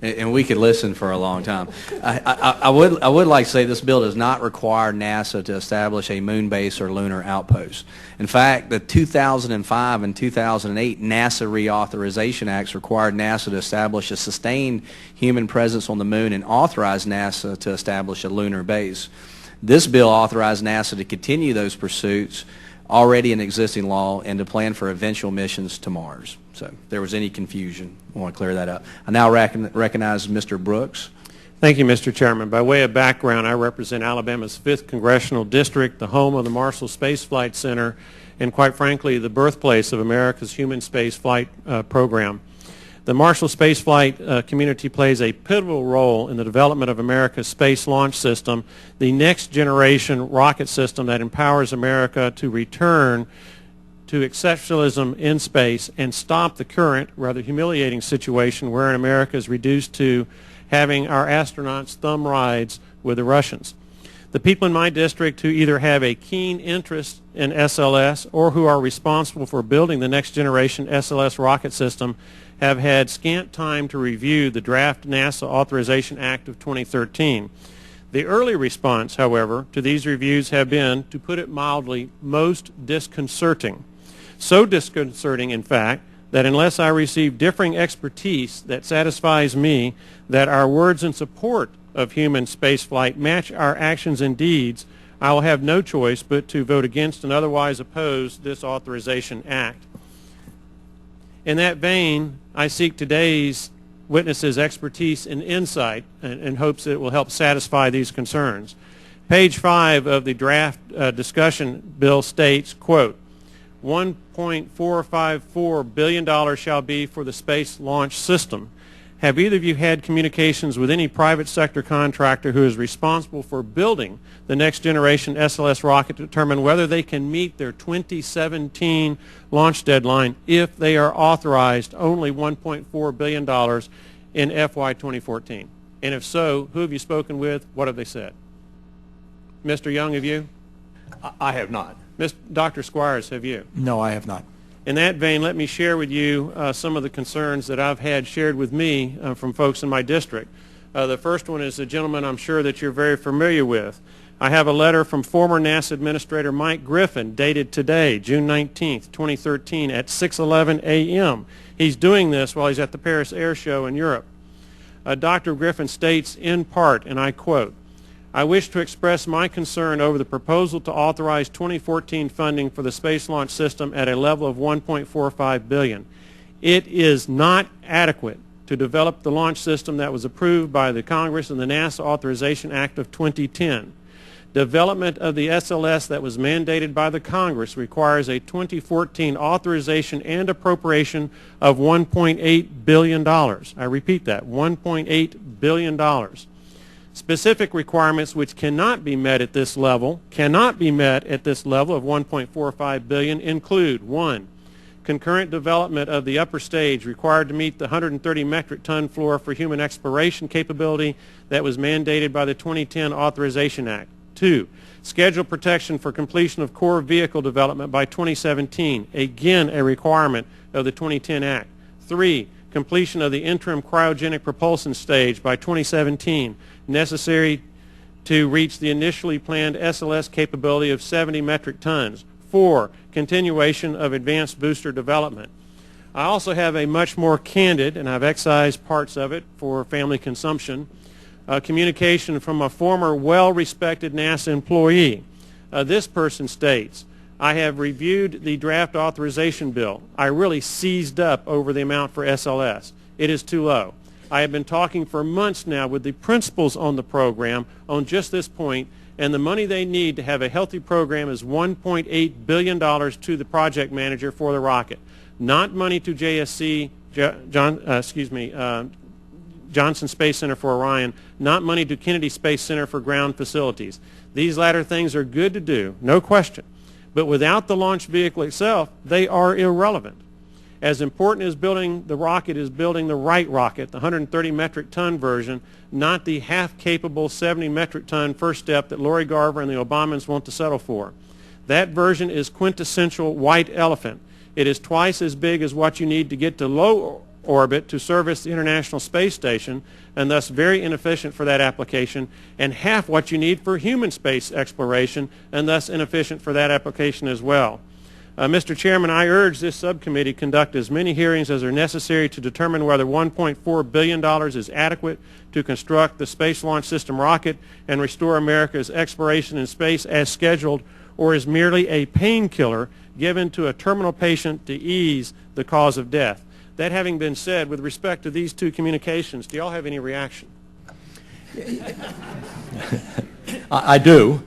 and we could listen for a long time. I would like to say this bill does not require NASA to establish a moon base or lunar outpost. In fact, the 2005 and 2008 NASA Reauthorization Acts required NASA to establish a sustained human presence on the moon and authorized NASA to establish a lunar base. This bill authorized NASA to continue those pursuits already in existing law and to plan for eventual missions to Mars. So if there was any confusion, I want to clear that up. I now recognize Mr. Brooks. Thank you, Mr. Chairman. By way of background, I represent Alabama's 5th Congressional District, the home of the Marshall Space Flight Center, and quite frankly, the birthplace of America's human space flight program. The Marshall Space Flight community plays a pivotal role in the development of America's space launch system, the next generation rocket system that empowers America to return to exceptionalism in space and stop the current, rather humiliating situation wherein America is reduced to having our astronauts thumb rides with the Russians. The people in my district who either have a keen interest in SLS or who are responsible for building the next generation SLS rocket system have had scant time to review the draft NASA Authorization Act of 2013. The early response, however, to these reviews have been, to put it mildly, most disconcerting. So disconcerting, in fact, that unless I receive differing expertise that satisfies me that our words in support of human spaceflight match our actions and deeds, I will have no choice but to vote against and otherwise oppose this Authorization Act. In that vein, I seek today's witnesses' expertise and insight in hopes that it will help satisfy these concerns. Page 5 of the draft discussion bill states, quote, $1.454 billion shall be for the space launch system. Have either of you had communications with any private sector contractor who is responsible for building the next generation SLS rocket to determine whether they can meet their 2017 launch deadline if they are authorized only $1.4 billion in FY 2014? And if so, who have you spoken with? What have they said? Mr. Young, have you? I have not. Dr. Squyres, have you? No, I have not. In that vein, let me share with you some of the concerns that I've had shared with me from folks in my district. The first one is a gentleman I'm sure that you're very familiar with. I have a letter from former NASA Administrator Mike Griffin dated today, June 19th, 2013 at 6:11 a.m. He's doing this while he's at the Paris Air Show in Europe. Dr. Griffin states in part, and I quote, I wish to express my concern over the proposal to authorize 2014 funding for the Space Launch System at a level of $1.45 billion. It is not adequate to develop the launch system that was approved by the Congress in the NASA Authorization Act of 2010. Development of the SLS that was mandated by the Congress requires a 2014 authorization and appropriation of $1.8 billion. I repeat that, $1.8 billion. Specific requirements which cannot be met at this level of $1.45 billion include: 1, concurrent development of the upper stage required to meet the 130 metric ton floor for human exploration capability that was mandated by the 2010 Authorization Act. 2, schedule protection for completion of core vehicle development by 2017, again a requirement of the 2010 Act. 3, completion of the interim cryogenic propulsion stage by 2017, necessary to reach the initially planned SLS capability of 70 metric tons. 4, continuation of advanced booster development. I also have a much more candid, and I've excised parts of it for family consumption, communication from a former well-respected NASA employee. This person states, I have reviewed the draft authorization bill. I really seized up over the amount for SLS. It is too low. I have been talking for months now with the principals on the program on just this point, and the money they need to have a healthy program is $1.8 billion to the project manager for the rocket, not money to JSC, Johnson Space Center for Orion, not money to Kennedy Space Center for ground facilities. These latter things are good to do, no question, but without the launch vehicle itself, they are irrelevant. As important as building the rocket is building the right rocket, the 130 metric ton version, not the half-capable 70 metric ton first step that Lori Garver and the Obamans want to settle for. That version is quintessential white elephant. It is twice as big as what you need to get to low orbit to service the International Space Station, and thus very inefficient for that application, and half what you need for human space exploration, and thus inefficient for that application as well. Mr. Chairman, I urge this subcommittee conduct as many hearings as are necessary to determine whether $1.4 billion is adequate to construct the Space Launch System rocket and restore America's exploration in space as scheduled, or is merely a painkiller given to a terminal patient to ease the cause of death. That having been said, with respect to these two communications, do you all have any reaction? I do.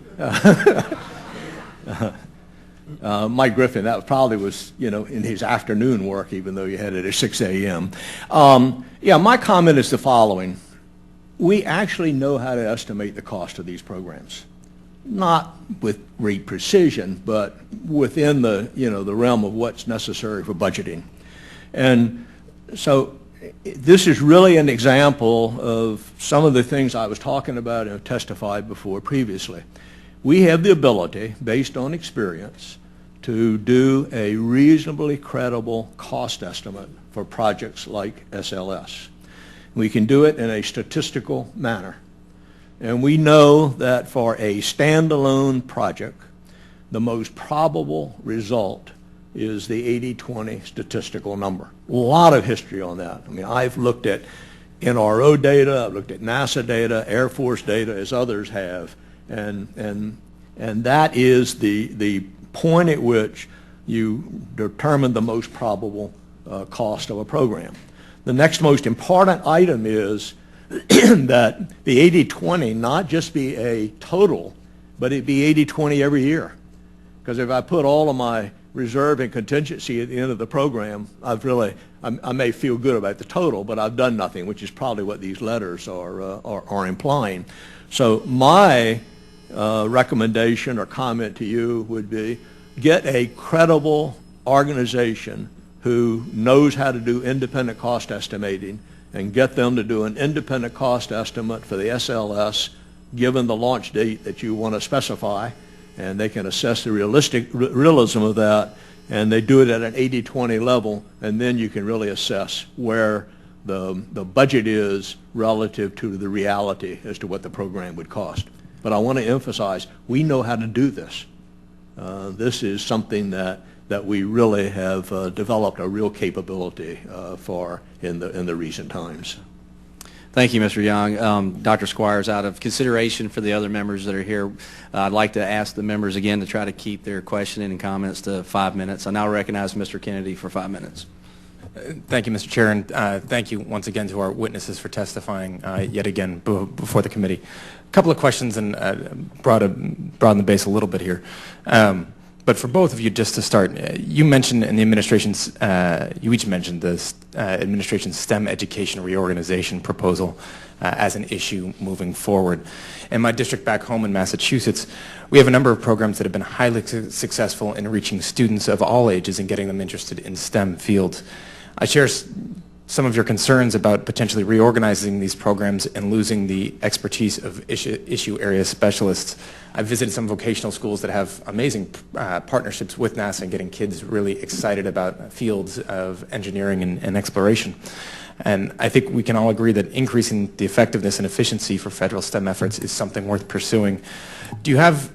Mike Griffin, that probably was, in his afternoon work, even though you had it at 6 a.m. Yeah, my comment is the following. We actually know how to estimate the cost of these programs. Not with great precision, but within the, the realm of what's necessary for budgeting. And so this is really an example of some of the things I was talking about and have testified before previously. We have the ability, based on experience, to do a reasonably credible cost estimate for projects like SLS. We can do it in a statistical manner. And we know that for a standalone project, the most probable result is the 80-20 statistical number. A lot of history on that. I mean, I've looked at NRO data, I've looked at NASA data, Air Force data, as others have, and that is the point at which you determine the most probable cost of a program. The next most important item is that the 80-20 not just be a total, but it be 80-20 every year. Because if I put all of my reserve and contingency at the end of the program, I may feel good about the total, but I've done nothing, which is probably what these letters are implying. So my recommendation or comment to you would be, get a credible organization who knows how to do independent cost estimating, and get them to do an independent cost estimate for the SLS given the launch date that you want to specify, and they can assess the realism of that, and they do it at an 80-20 level, and then you can really assess where the budget is relative to the reality as to what the program would cost. But I want to emphasize, we know how to do this. This is something that we really have developed a real capability for in the recent times. Thank you, Mr. Young. Dr. Squyres, out of consideration for the other members that are here, I'd like to ask the members again to try to keep their questioning and comments to 5 minutes. I now recognize Mr. Kennedy for 5 minutes. Thank you, Mr. Chair, and thank you once again to our witnesses for testifying yet again before the committee. A couple of questions, and broaden the base a little bit here. But for both of you, just to start, you mentioned in the administration's, you each mentioned this administration's STEM education reorganization proposal as an issue moving forward. In my district back home in Massachusetts, we have a number of programs that have been highly successful in reaching students of all ages and getting them interested in STEM fields. I share some of your concerns about potentially reorganizing these programs and losing the expertise of issue area specialists. I've visited some vocational schools that have amazing partnerships with NASA and getting kids really excited about fields of engineering and exploration. And I think we can all agree that increasing the effectiveness and efficiency for federal STEM efforts is something worth pursuing. Do you have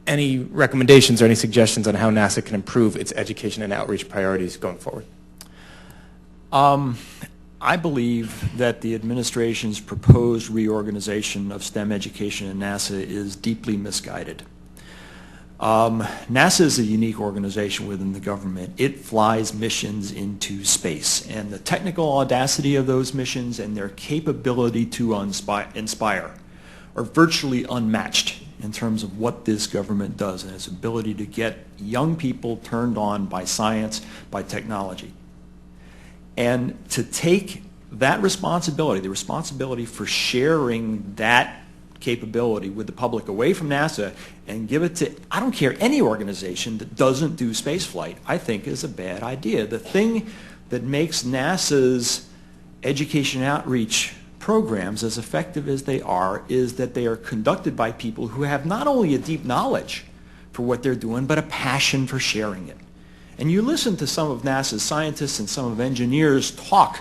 any recommendations or any suggestions on how NASA can improve its education and outreach priorities going forward? I believe that the administration's proposed reorganization of STEM education in NASA is deeply misguided. NASA is a unique organization within the government. It flies missions into space, and the technical audacity of those missions and their capability to inspire are virtually unmatched in terms of what this government does and its ability to get young people turned on by science, by technology. And to take that responsibility, the responsibility for sharing that capability with the public away from NASA and give it to, I don't care, any organization that doesn't do spaceflight, I think is a bad idea. The thing that makes NASA's education outreach programs as effective as they are is that they are conducted by people who have not only a deep knowledge for what they're doing, but a passion for sharing it. And you listen to some of NASA's scientists and some of engineers talk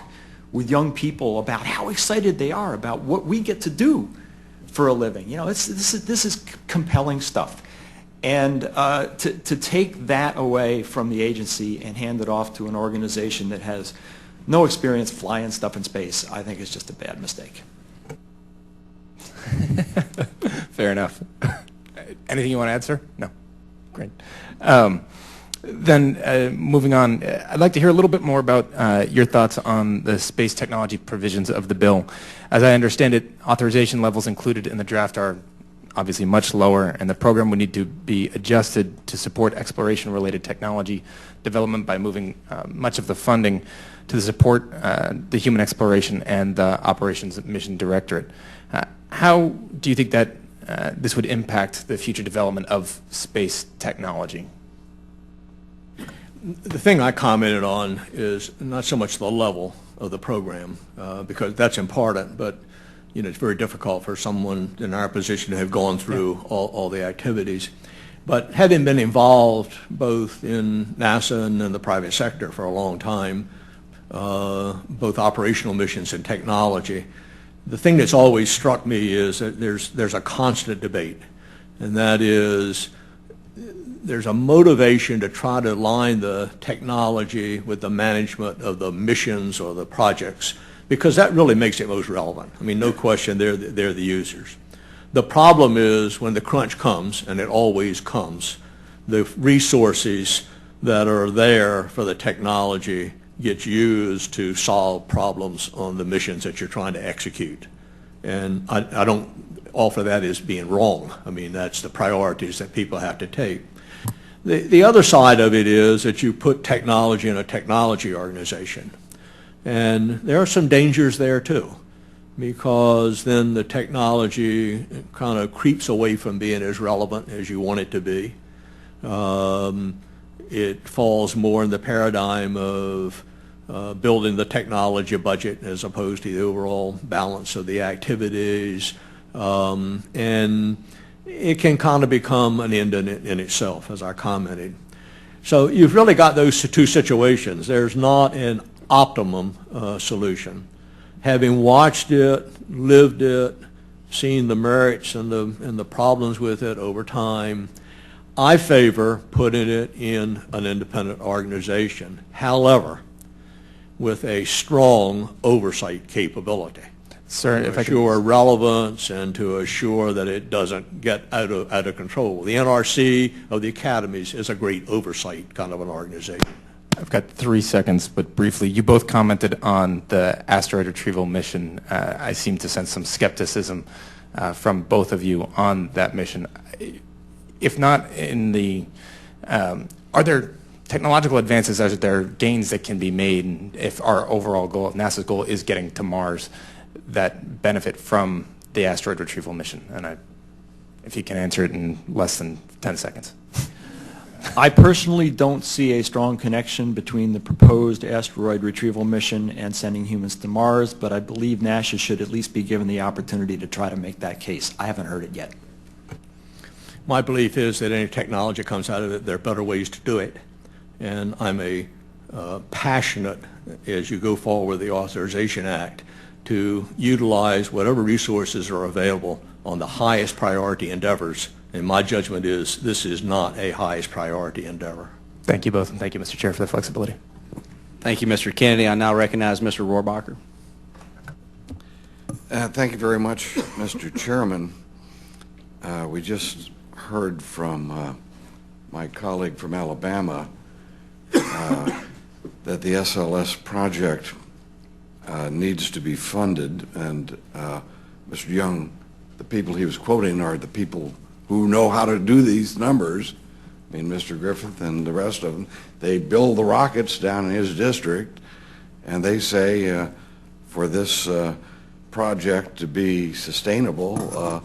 with young people about how excited they are about what we get to do for a living. You know, this is compelling stuff. And to take that away from the agency and hand it off to an organization that has no experience flying stuff in space, I think is just a bad mistake. Fair enough. Anything you want to add, sir? No. Great. Then moving on, I'd like to hear a little bit more about your thoughts on the space technology provisions of the bill. As I understand it, authorization levels included in the draft are obviously much lower, and the program would need to be adjusted to support exploration-related technology development by moving much of the funding to support the human exploration and the Operations Mission Directorate. How do you think that this would impact the future development of space technology? The thing I commented on is not so much the level of the program, because that's important, but you know, it's very difficult for someone in our position to have gone through all the activities. But having been involved both in NASA and in the private sector for a long time, both operational missions and technology, the thing that's always struck me is that there's a constant debate, and that is there's a motivation to try to align the technology with the management of the missions or the projects, because that really makes it most relevant. I mean, no question, they're the users. The problem is when the crunch comes, and it always comes, the resources that are there for the technology gets used to solve problems on the missions that you're trying to execute. And I don't offer that as being wrong. I mean, that's the priorities that people have to take. The other side of it is that you put technology in a technology organization. And there are some dangers there too, because then the technology kind of creeps away from being as relevant as you want it to be. It falls more in the paradigm of building the technology budget as opposed to the overall balance of the activities. And it can kind of become an end in itself, as I commented. So you've really got those two situations. There's not an optimum solution. Having watched it, lived it, seen the merits and the problems with it over time, I favor putting it in an independent organization. However, with a strong oversight capability. Sir, if I could assure relevance and to assure that it doesn't get out of control. The NRC of the academies is a great oversight kind of an organization. I've got 3 seconds, but briefly, you both commented on the asteroid retrieval mission. I seem to sense some skepticism from both of you on that mission. If not in the, are there technological advances, are there gains that can be made if our overall goal, if NASA's goal is getting to Mars, that benefit from the asteroid retrieval mission? And if you can answer it in less than 10 seconds. I personally don't see a strong connection between the proposed asteroid retrieval mission and sending humans to Mars, but I believe NASA should at least be given the opportunity to try to make that case. I haven't heard it yet. My belief is that any technology comes out of it, there are better ways to do it. And I'm a passionate, as you go forward with the Authorization Act, to utilize whatever resources are available on the highest priority endeavors. And my judgment is this is not a highest priority endeavor. Thank you both, and thank you, Mr. Chair, for the flexibility. Thank you, Mr. Kennedy. I now recognize Mr. Rohrbacher. Thank you very much, Mr. Chairman. We just heard from my colleague from Alabama that the SLS project needs to be funded, and Mr. Young, the people he was quoting are the people who know how to do these numbers. I mean, Mr. Griffith and the rest of them, they build the rockets down in his district, and they say for this project to be sustainable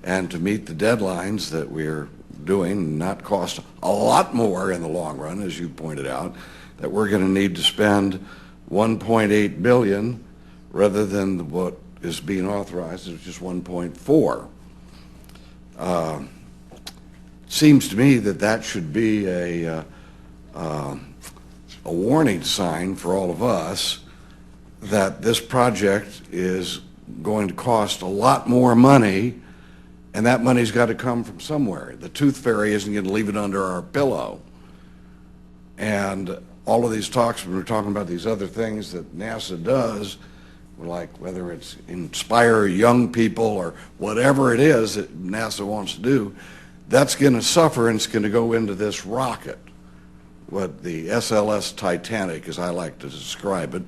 and to meet the deadlines that we're doing and not cost a lot more in the long run, as you pointed out, that we're going to need to spend $1.8 billion rather than what is being authorized, which is $1.4. Seems to me that that should be a warning sign for all of us that this project is going to cost a lot more money, and that money's got to come from somewhere. The tooth fairy isn't going to leave it under our pillow. And all of these talks, when we're talking about these other things that NASA does, like whether it's inspire young people or whatever it is that NASA wants to do, that's going to suffer, and it's going to go into this rocket, what the SLS Titanic, as I like to describe it,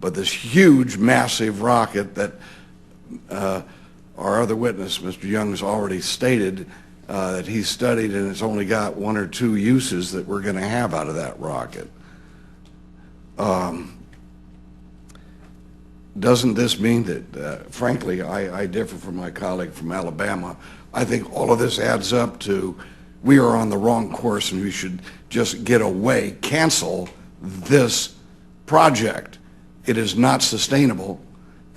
but this huge, massive rocket that our other witness, Mr. Young, has already stated that he studied, and it's only got 1 or 2 uses that we're going to have out of that rocket. Doesn't this mean that, frankly, I differ from my colleague from Alabama. I think all of this adds up to we are on the wrong course, and we should just get away, cancel this project. It is not sustainable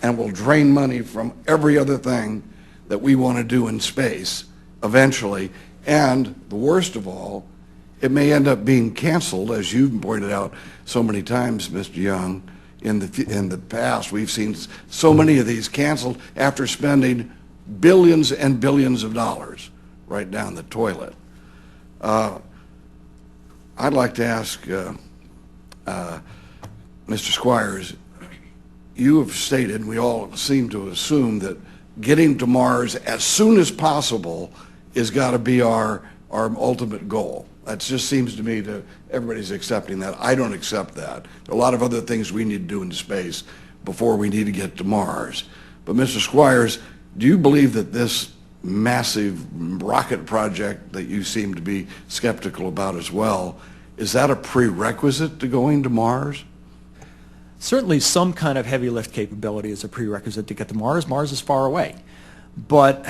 and will drain money from every other thing that we want to do in space eventually. And the worst of all, it may end up being canceled, as you've pointed out so many times, Mr. Young. In the past, we've seen so many of these canceled after spending billions and billions of dollars right down the toilet. I'd like to ask Mr. Squyres, you have stated, we all seem to assume, that getting to Mars as soon as possible has got to be our ultimate goal. That just seems to me that everybody's accepting that. I don't accept that. There are a lot of other things we need to do in space before we need to get to Mars. But Mr. Squyres, do you believe that this massive rocket project that you seem to be skeptical about as well, is that a prerequisite to going to Mars? Certainly some kind of heavy lift capability is a prerequisite to get to Mars. Mars is far away. But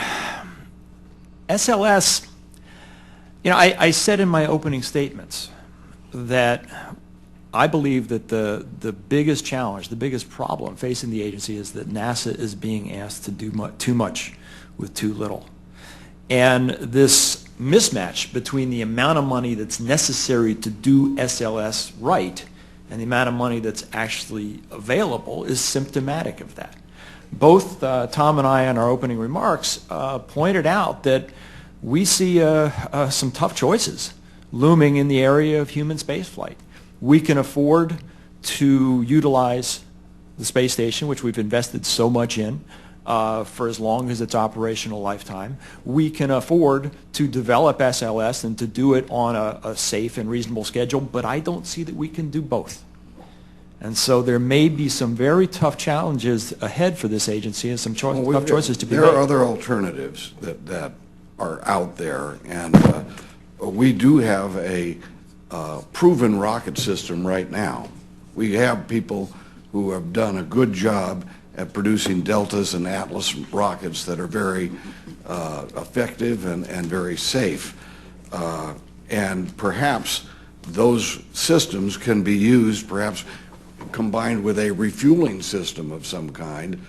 SLS, I said in my opening statements that I believe that the biggest challenge, the biggest problem facing the agency is that NASA is being asked to do too much with too little. And this mismatch between the amount of money that's necessary to do SLS right and the amount of money that's actually available is symptomatic of that. Both Tom and I in our opening remarks pointed out that we see some tough choices looming in the area of human spaceflight. We can afford to utilize the space station, which we've invested so much in, for as long as its operational lifetime. We can afford to develop SLS and to do it on a safe and reasonable schedule, but I don't see that we can do both. And so there may be some very tough challenges ahead for this agency and some tough choices to be made. There are other alternatives that are out there, and we do have a proven rocket system right now. We have people who have done a good job at producing Deltas and Atlas rockets that are very effective and very safe. And perhaps those systems can be used, perhaps combined with a refueling system of some kind,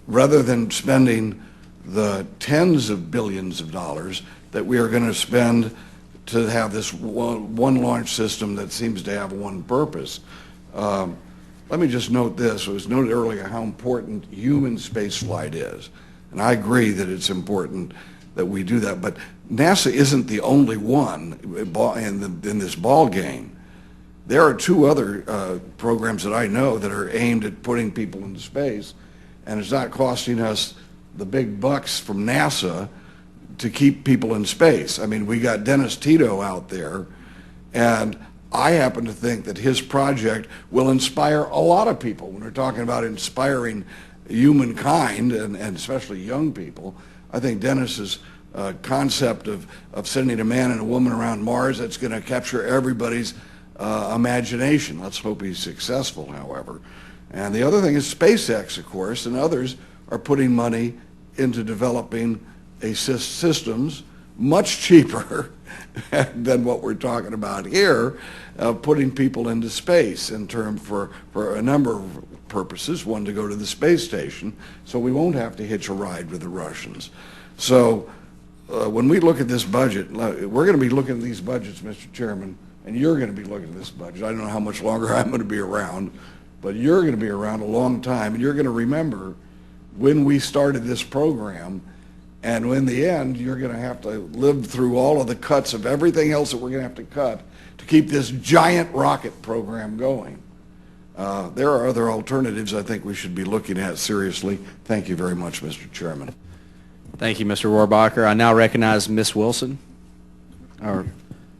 rather than spending the tens of billions of dollars that we are going to spend to have this one launch system that seems to have one purpose. Let me just note this. It was noted earlier how important human spaceflight is. And I agree that it's important that we do that. But NASA isn't the only one in this ball game. There are 2 other programs that I know that are aimed at putting people into space, and it's not costing us the big bucks from NASA to keep people in space. I mean, we got Dennis Tito out there, and I happen to think that his project will inspire a lot of people. When we're talking about inspiring humankind, and especially young people, I think Dennis's concept of sending a man and a woman around Mars, that's going to capture everybody's imagination. Let's hope he's successful, however. And the other thing is SpaceX, of course, and others are putting money into developing systems much cheaper than what we're talking about here, putting people into space in term for a number of purposes. One, to go to the space station, so we won't have to hitch a ride with the Russians. So when we look at this budget, we're going to be looking at these budgets, Mr. Chairman, and you're going to be looking at this budget. I don't know how much longer I'm going to be around, but you're going to be around a long time, and you're going to remember when we started this program, and in the end, you're going to have to live through all of the cuts of everything else that we're going to have to cut to keep this giant rocket program going. There are other alternatives I think we should be looking at seriously. Thank you very much, Mr. Chairman. Thank you, Mr. Rohrbacher. I now recognize Ms. Wilson, or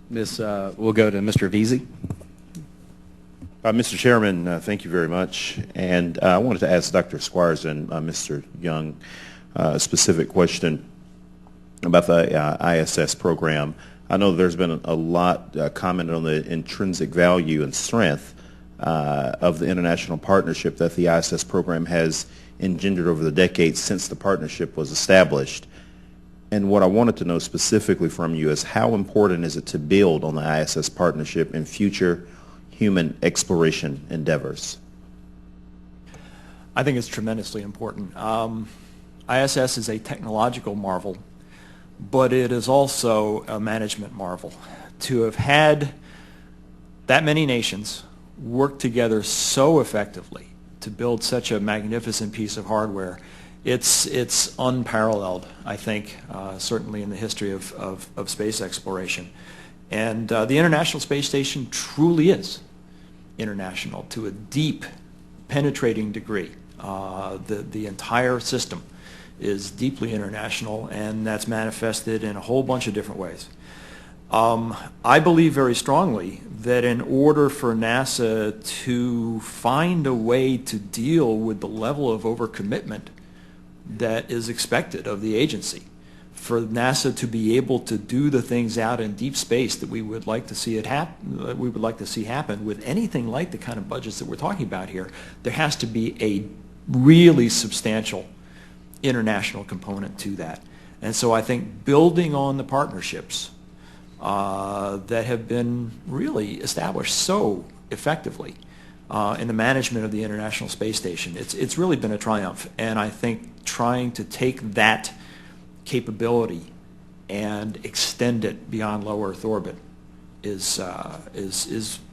we'll go to Mr. Veazey. Mr. Chairman, thank you very much. And I wanted to ask Dr. Squyres and Mr. Young a specific question about the ISS program. I know there's been a lot commented on the intrinsic value and strength of the international partnership that the ISS program has engendered over the decades since the partnership was established. And what I wanted to know specifically from you is how important is it to build on the ISS partnership in future human exploration endeavors? I think it's tremendously important. ISS is a technological marvel, but it is also a management marvel. To have had that many nations work together so effectively to build such a magnificent piece of hardware, it's unparalleled, I think, certainly in the history of space exploration. And the International Space Station truly is international to a deep, penetrating degree. The entire system is deeply international, and that's manifested in a whole bunch of different ways. I believe very strongly that in order for NASA to find a way to deal with the level of overcommitment that is expected of the agency, for NASA to be able to do the things out in deep space that we would like to see happen with anything like the kind of budgets that we're talking about here, there has to be a really substantial international component to that. And so I think building on the partnerships that have been really established so effectively in the management of the International Space Station, it's really been a triumph. And I think trying to take that capability and extend it beyond low Earth orbit is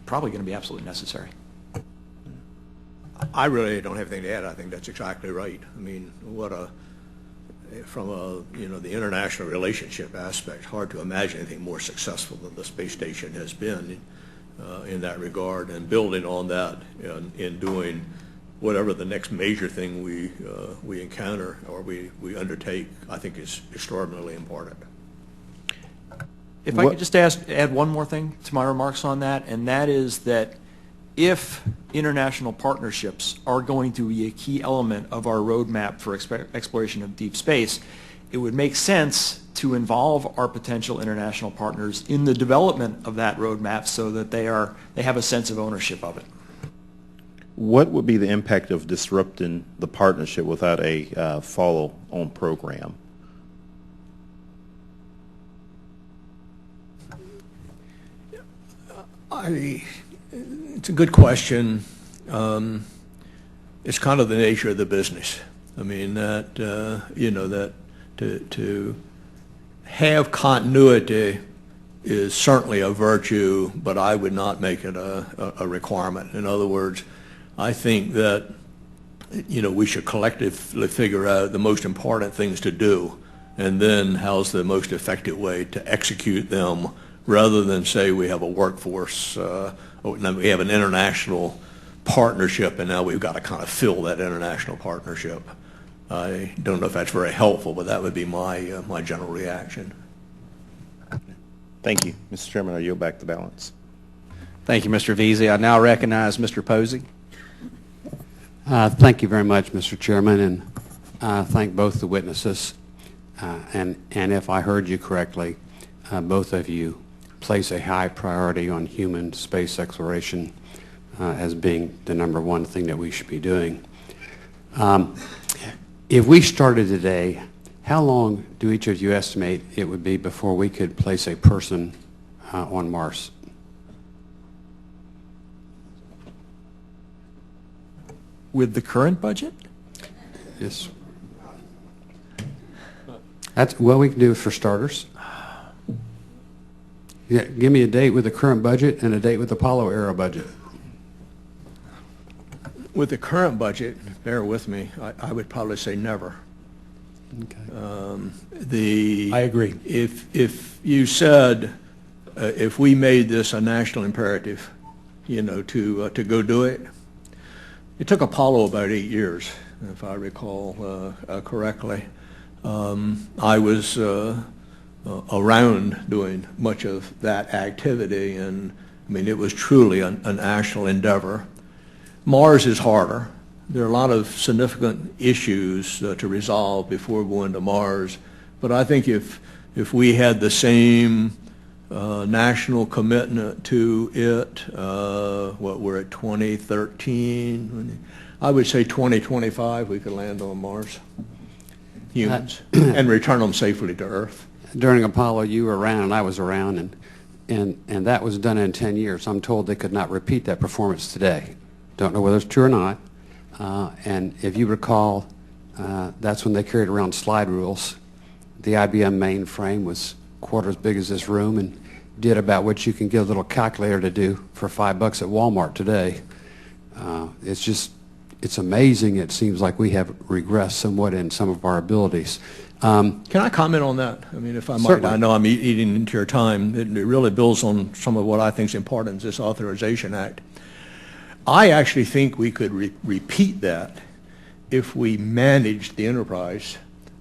probably going to be absolutely necessary. I really don't have anything to add. I think that's exactly right. I mean, from the international relationship aspect, hard to imagine anything more successful than the space station has been in that regard, and building on that in doing whatever the next major thing we encounter or we undertake, I think is extraordinarily important. If I could just add one more thing to my remarks on that, and that is that if international partnerships are going to be a key element of our roadmap for exploration of deep space, it would make sense to involve our potential international partners in the development of that roadmap so that they have a sense of ownership of it. What would be the impact of disrupting the partnership without a follow-on program? It's a good question. It's kind of the nature of the business. I mean, that that to have continuity is certainly a virtue, but I would not make it a requirement. In other words, I think that we should collectively figure out the most important things to do, and then how's the most effective way to execute them, rather than say we have a workforce, we have an international partnership, and now we've got to kind of fill that international partnership. I don't know if that's very helpful, but that would be my general reaction. Thank you. Mr. Chairman, I yield back the balance. Thank you, Mr. Veazey. I now recognize Mr. Posey. Thank you very much, Mr. Chairman, and thank both the witnesses. And if I heard you correctly, both of you place a high priority on human space exploration as being the #1 thing that we should be doing. If we started today, how long do each of you estimate it would be before we could place a person on Mars? With the current budget? Yes. That's what we can do for starters. Yeah, give me a date with the current budget and a date with the Apollo era budget. with the current budget, bear with me, I would probably say never. Okay. I agree. If you said, if we made this a national imperative, to go do it, it took Apollo about 8 years, if I recall correctly. I was around doing much of that activity, and I mean, it was truly a national endeavor. Mars is harder. There are a lot of significant issues to resolve before going to Mars, but I think if we had the same national commitment to it, what we're at 2013, I would say 2025 we could land on Mars, humans, and return them safely to Earth. During Apollo, you were around and I was around, and that was done in 10 years. I'm told they could not repeat that performance today. Don't know whether it's true or not. And if you recall, that's when they carried around slide rules. The IBM mainframe was a quarter as big as this room and did about what you can get a little calculator to do for $5 at Walmart today. It's amazing. It seems like we have regressed somewhat in some of our abilities. Can I comment on that? I mean, if I might, Certainly. I know I'm eating into your time. It really builds on some of what I think is important in this Authorization Act. I actually think we could repeat that if we managed the enterprise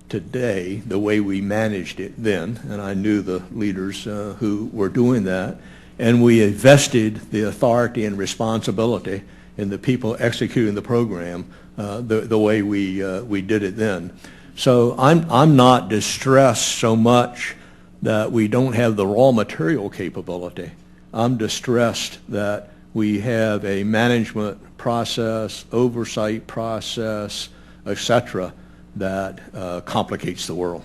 today the way we managed it then, and I knew the leaders who were doing that, and we invested the authority and responsibility in the people executing the program the way we did it then. So I'm not distressed so much that we don't have the raw material capability. I'm distressed that we have a management process, oversight process, etc., that complicates the world.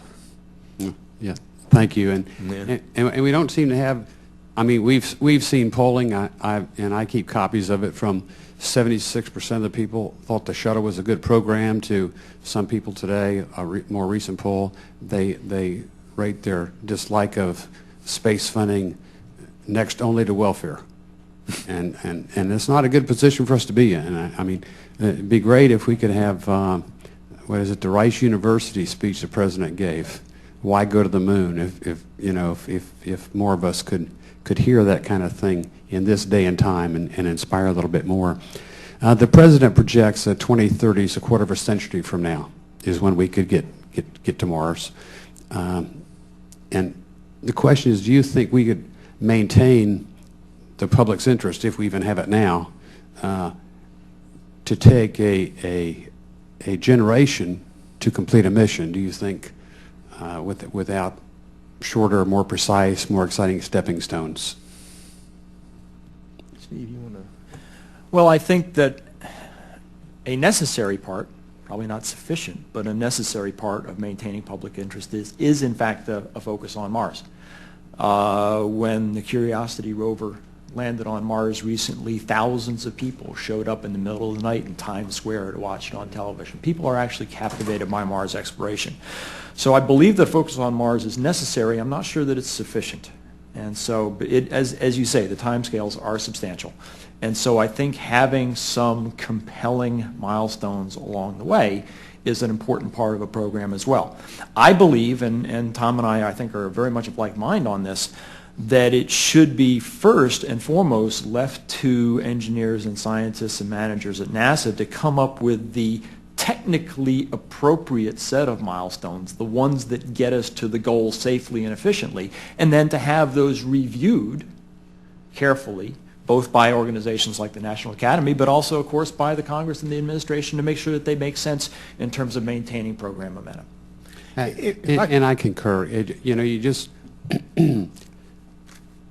Yeah, thank you. Yeah. And we don't seem to have. I mean, we've seen polling, and I keep copies of it, from 76% of the people thought the shuttle was a good program to some people today, more recent poll, they rate their dislike of space funding next only to welfare. And it's not a good position for us to be in. I mean, it'd be great if we could have, the Rice University speech the president gave. Why go to the moon? If more of us could hear that kind of thing in this day and time and inspire a little bit more. The president projects that 2030 is a quarter of a century from now is when we could get to Mars. And the question is, do you think we could maintain the public's interest, if we even have it now, to take a generation to complete a mission? Do you think without shorter, more precise, more exciting stepping stones? Steve, you want to? Well, I think that a necessary part, probably not sufficient, but a necessary part of maintaining public interest is in fact a focus on Mars. When the Curiosity rover landed on Mars recently, thousands of people showed up in the middle of the night in Times Square to watch it on television. People are actually captivated by Mars exploration. So I believe the focus on Mars is necessary. I'm not sure that it's sufficient. And so, as you say, the timescales are substantial. And so I think having some compelling milestones along the way is an important part of a program as well. I believe, and Tom and I think are very much of like mind on this, that it should be first and foremost left to engineers and scientists and managers at NASA to come up with the technically appropriate set of milestones, the ones that get us to the goal safely and efficiently, and then to have those reviewed carefully, both by organizations like the National Academy, but also, of course, by the Congress and the administration to make sure that they make sense in terms of maintaining program momentum. And I concur. You just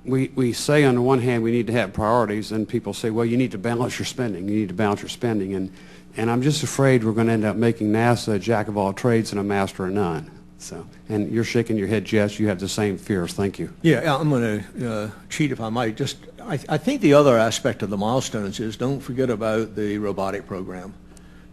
we say on the one hand we need to have priorities, and people say, well, you need to balance your spending. You need to balance your spending, and I'm just afraid we're going to end up making NASA a jack of all trades and a master of none. So, and you're shaking your head, Jess. You have the same fears. Thank you. Yeah, I'm going to cheat if I might. I think the other aspect of the milestones is don't forget about the robotic program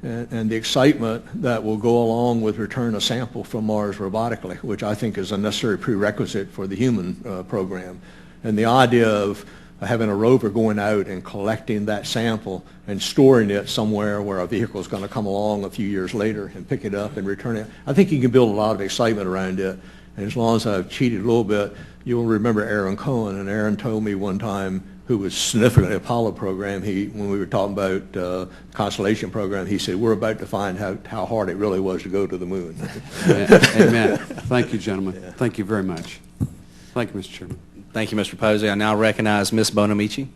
and the excitement that will go along with return a sample from Mars robotically, which I think is a necessary prerequisite for the human program. And the idea of having a rover going out and collecting that sample and storing it somewhere where a vehicle is going to come along a few years later and pick it up and return it. I think you can build a lot of excitement around it. And as long as I've cheated a little bit, you'll remember Aaron Cohen. And Aaron told me one time, who was sniffing the Apollo program, when we were talking about the Constellation program, he said, we're about to find how hard it really was to go to the moon. Amen. Thank you, gentlemen. Yeah. Thank you very much. Thank you, Mr. Chairman. Thank you, Mr. Posey. I now recognize Ms. Bonamici.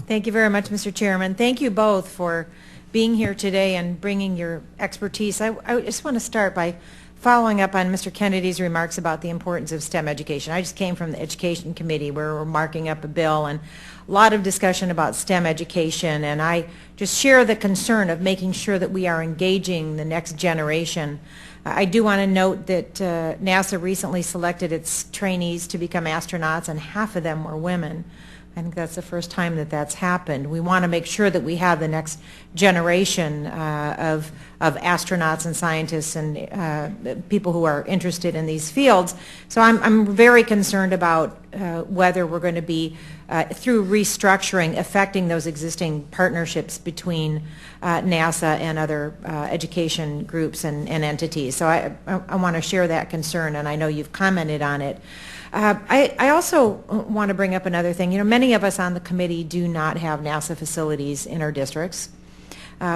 Thank you very much, Mr. Chairman. Thank you both for being here today and bringing your expertise. I just want to start by following up on Mr. Kennedy's remarks about the importance of STEM education. I just came from the Education Committee where we're marking up a bill and a lot of discussion about STEM education, and I just share the concern of making sure that we are engaging the next generation. I do want to note that NASA recently selected its trainees to become astronauts, and half of them were women. I think that's the first time that that's happened. We want to make sure that we have the next generation of astronauts and scientists and people who are interested in these fields. So I'm very concerned about whether we're going to be, through restructuring, affecting those existing partnerships between NASA and other education groups and entities. So I want to share that concern, and I know you've commented on it. I also want to bring up another thing. You know, many of us on the committee do not have NASA facilities in our districts.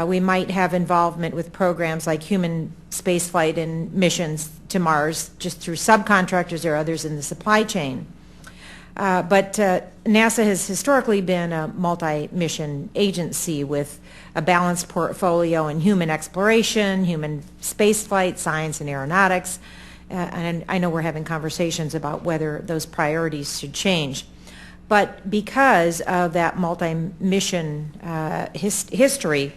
We might have involvement with programs like human spaceflight and missions to Mars just through subcontractors or others in the supply chain. But NASA has historically been a multi-mission agency with a balanced portfolio in human exploration, human spaceflight, science and aeronautics. And I know we're having conversations about whether those priorities should change. But because of that multi-mission history,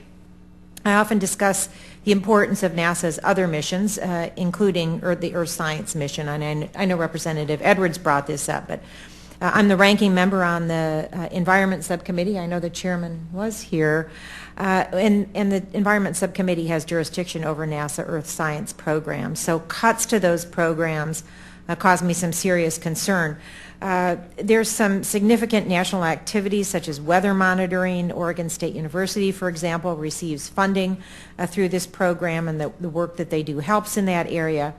I often discuss the importance of NASA's other missions, including the Earth Science mission. And I know Representative Edwards brought this up, but I'm the ranking member on the Environment Subcommittee. I know the chairman was here. And the Environment Subcommittee has jurisdiction over NASA Earth Science programs. So cuts to those programs cause me some serious concern. There's some significant national activities such as weather monitoring. Oregon State University, for example, receives funding through this program, and the work that they do helps in that area.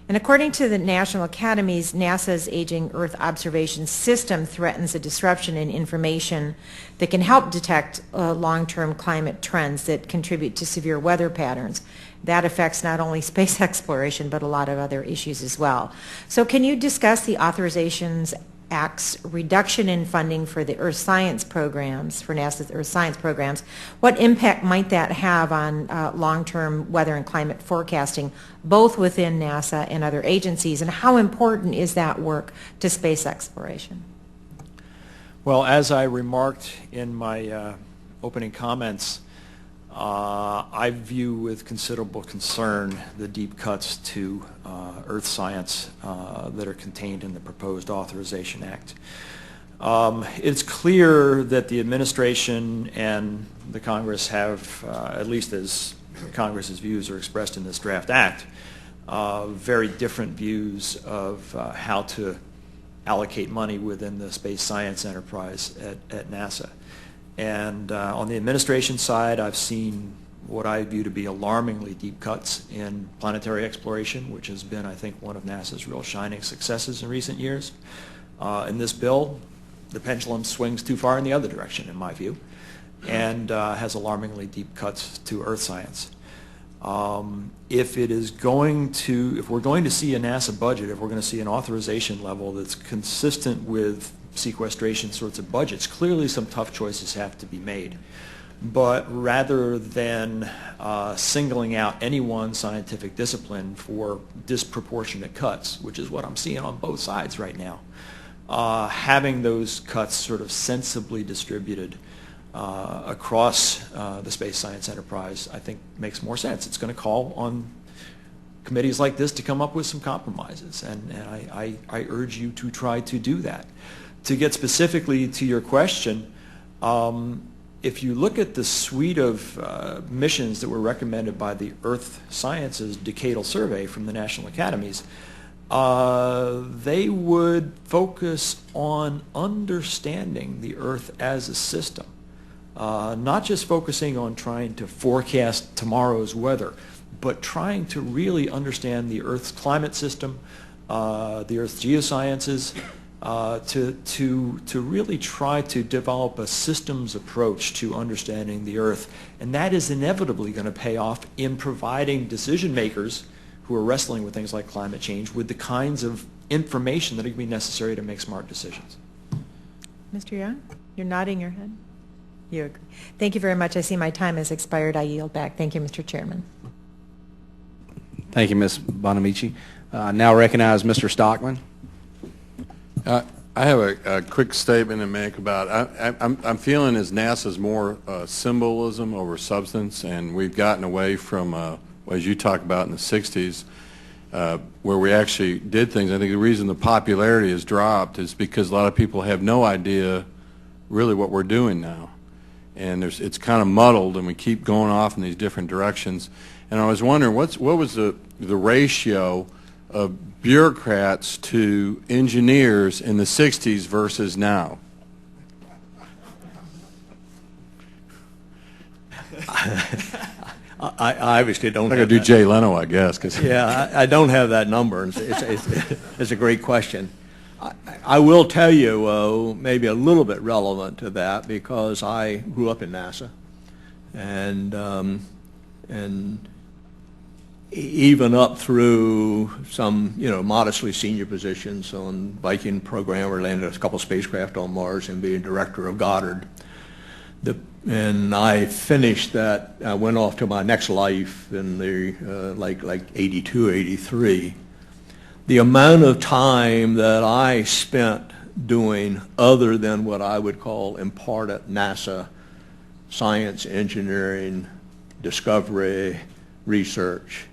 And according to the National Academies, NASA's aging Earth observation system threatens a disruption in information that can help detect long-term climate trends that contribute to severe weather patterns. That affects not only space exploration, but a lot of other issues as well. So can you discuss the Authorizations Act's reduction in funding for the Earth Science programs, for NASA's Earth Science programs? What impact might that have on long-term weather and climate forecasting, both within NASA and other agencies, and how important is that work to space exploration? Well, as I remarked in my opening comments, I view with considerable concern the deep cuts to Earth science that are contained in the proposed Authorization Act. It's clear that the administration and the Congress have, at least as Congress's views are expressed in this draft act, very different views of how to allocate money within the space science enterprise at NASA. And on the administration side, I've seen what I view to be alarmingly deep cuts in planetary exploration, which has been, I think, one of NASA's real shining successes in recent years. In this bill, the pendulum swings too far in the other direction, in my view, and has alarmingly deep cuts to Earth science. If we're going to see a NASA budget, if we're going to see an authorization level that's consistent with sequestration sorts of budgets, clearly some tough choices have to be made. But rather than singling out any one scientific discipline for disproportionate cuts, which is what I'm seeing on both sides right now, having those cuts sort of sensibly distributed across the space science enterprise, I think makes more sense. It's going to call on committees like this to come up with some compromises, and I urge you to try to do that. To get specifically to your question, if you look at the suite of missions that were recommended by the Earth Sciences Decadal Survey from the National Academies, They would focus on understanding the Earth as a system, not just focusing on trying to forecast tomorrow's weather, but trying to really understand the Earth's climate system, the Earth's geosciences, to really try to develop a systems approach to understanding the Earth. And that is inevitably going to pay off in providing decision makers who are wrestling with things like climate change with the kinds of information that are going to be necessary to make smart decisions. Mr. Young, you're nodding your head. You agree. Thank you very much. I see my time has expired. I yield back. Thank you, Mr. Chairman. Thank you, Ms. Bonamici. Now recognize Mr. Stockman. I have a quick statement to make about I'm feeling as NASA's more symbolism over substance, and we've gotten away from, as you talked about in the 60s, where we actually did things. I think the reason the popularity has dropped is because a lot of people have no idea really what we're doing now. And it's kind of muddled, and we keep going off in these different directions. And I was wondering, what was the ratio of bureaucrats to engineers in the 60s versus now? I obviously don't. I got to do Jay Leno, I guess. Yeah, I don't have that number. It's a great question. I will tell you, maybe a little bit relevant to that, because I grew up in NASA, and even up through some, modestly senior positions on Viking program, or landed a couple spacecraft on Mars, and being director of Goddard. And I finished that. I went off to my next life in the like 82, 83. The amount of time that I spent doing other than what I would call important NASA science, engineering, discovery, research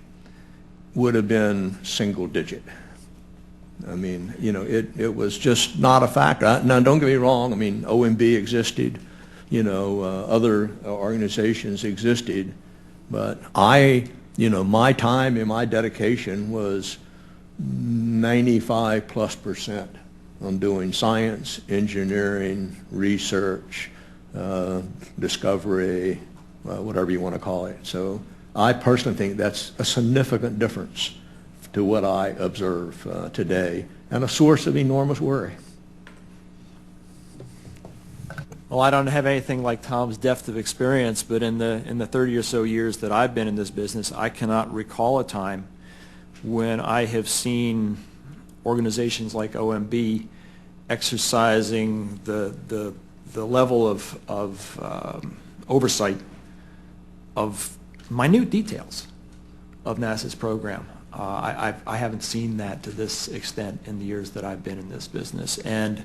would have been single digit. I mean, it was just not a factor. Now, don't get me wrong. I mean, OMB existed, other organizations existed, but my time and my dedication was 95+% on doing science, engineering, research, discovery, whatever you want to call it. So I personally think that's a significant difference to what I observe today, and a source of enormous worry. Well, I don't have anything like Tom's depth of experience, but in the 30 or so years that I've been in this business, I cannot recall a time when I have seen organizations like OMB exercising the level of oversight of minute details of NASA's program. I haven't seen that to this extent in the years that I've been in this business. And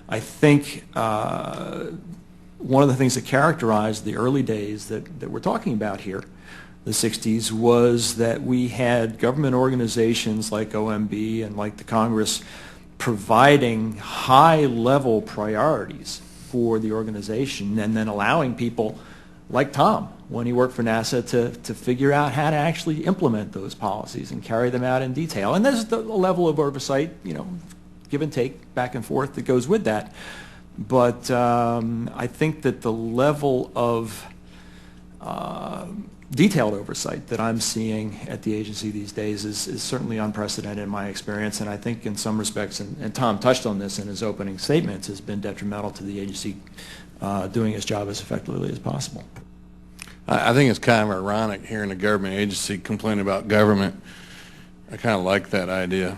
I think one of the things that characterized the early days that we're talking about here, the 60s, was that we had government organizations like OMB and like the Congress providing high-level priorities for the organization, and then allowing people like Tom, when he worked for NASA, to figure out how to actually implement those policies and carry them out in detail. And there's the level of oversight, give and take, back and forth, that goes with that. But I think that the level of detailed oversight that I'm seeing at the agency these days is certainly unprecedented in my experience, and I think in some respects, and Tom touched on this in his opening statements, has been detrimental to the agency doing its job as effectively as possible. I think it's kind of ironic hearing a government agency complain about government. I kind of like that idea.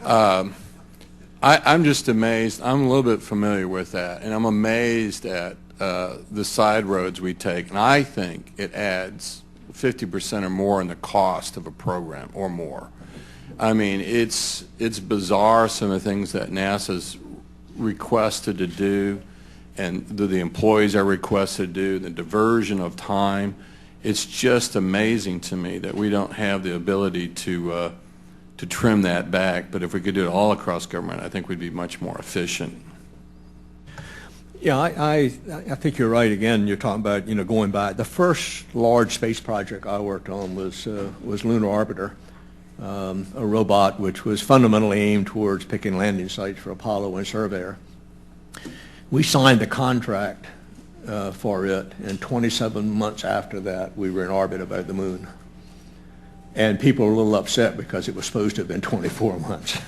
I'm just amazed. I'm a little bit familiar with that, and I'm amazed at the side roads we take. And I think it adds 50% or more in the cost of a program, or more. I mean, it's bizarre, some of the things that NASA's requested to do, and the employees are requested to do, the diversion of time. It's just amazing to me that we don't have the ability to trim that back. But if we could do it all across government, I think we'd be much more efficient. Yeah, I think you're right. Again, you're talking about going back. The first large space project I worked on was Lunar Orbiter, a robot which was fundamentally aimed towards picking landing sites for Apollo and Surveyor. We signed the contract for it, and 27 months after that, we were in orbit about the moon. And people were a little upset because it was supposed to have been 24 months.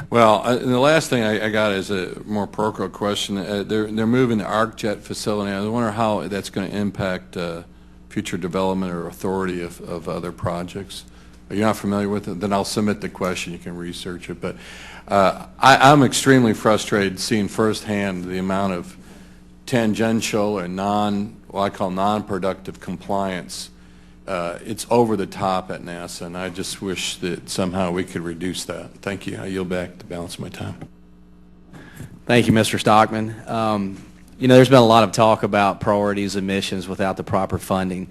Well, and the last thing I got is a more parochial question. They're moving the ArcJet facility. I wonder how that's going to impact future development or authority of other projects. Are you not familiar with it? Then I'll submit the question. You can research it. But I'm extremely frustrated seeing firsthand the amount of tangential or what I call non-productive compliance. It's over the top at NASA, and I just wish that somehow we could reduce that. Thank you. I yield back the balance of my time. Thank you, Mr. Stockman. You know, there's been a lot of talk about priorities and missions without the proper funding.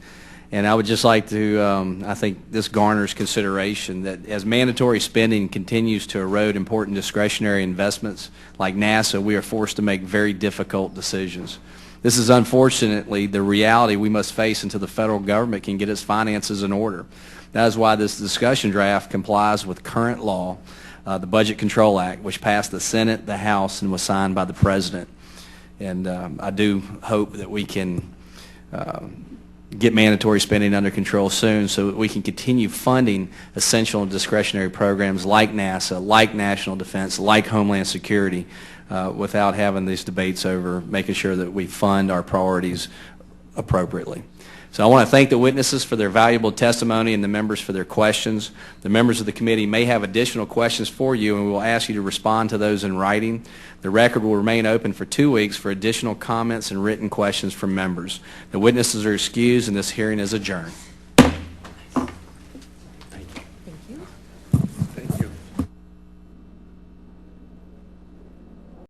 And I would just like to, I think this garners consideration that as mandatory spending continues to erode important discretionary investments like NASA, we are forced to make very difficult decisions. This is unfortunately the reality we must face until the federal government can get its finances in order. That is why this discussion draft complies with current law, the Budget Control Act, which passed the Senate, the House, and was signed by the President. And I do hope that we can get mandatory spending under control soon so that we can continue funding essential and discretionary programs like NASA, like national defense, like Homeland Security, without having these debates over making sure that we fund our priorities appropriately. So I want to thank the witnesses for their valuable testimony and the members for their questions. The members of the committee may have additional questions for you, and we will ask you to respond to those in writing. The record will remain open for 2 weeks for additional comments and written questions from members. The witnesses are excused, and this hearing is adjourned.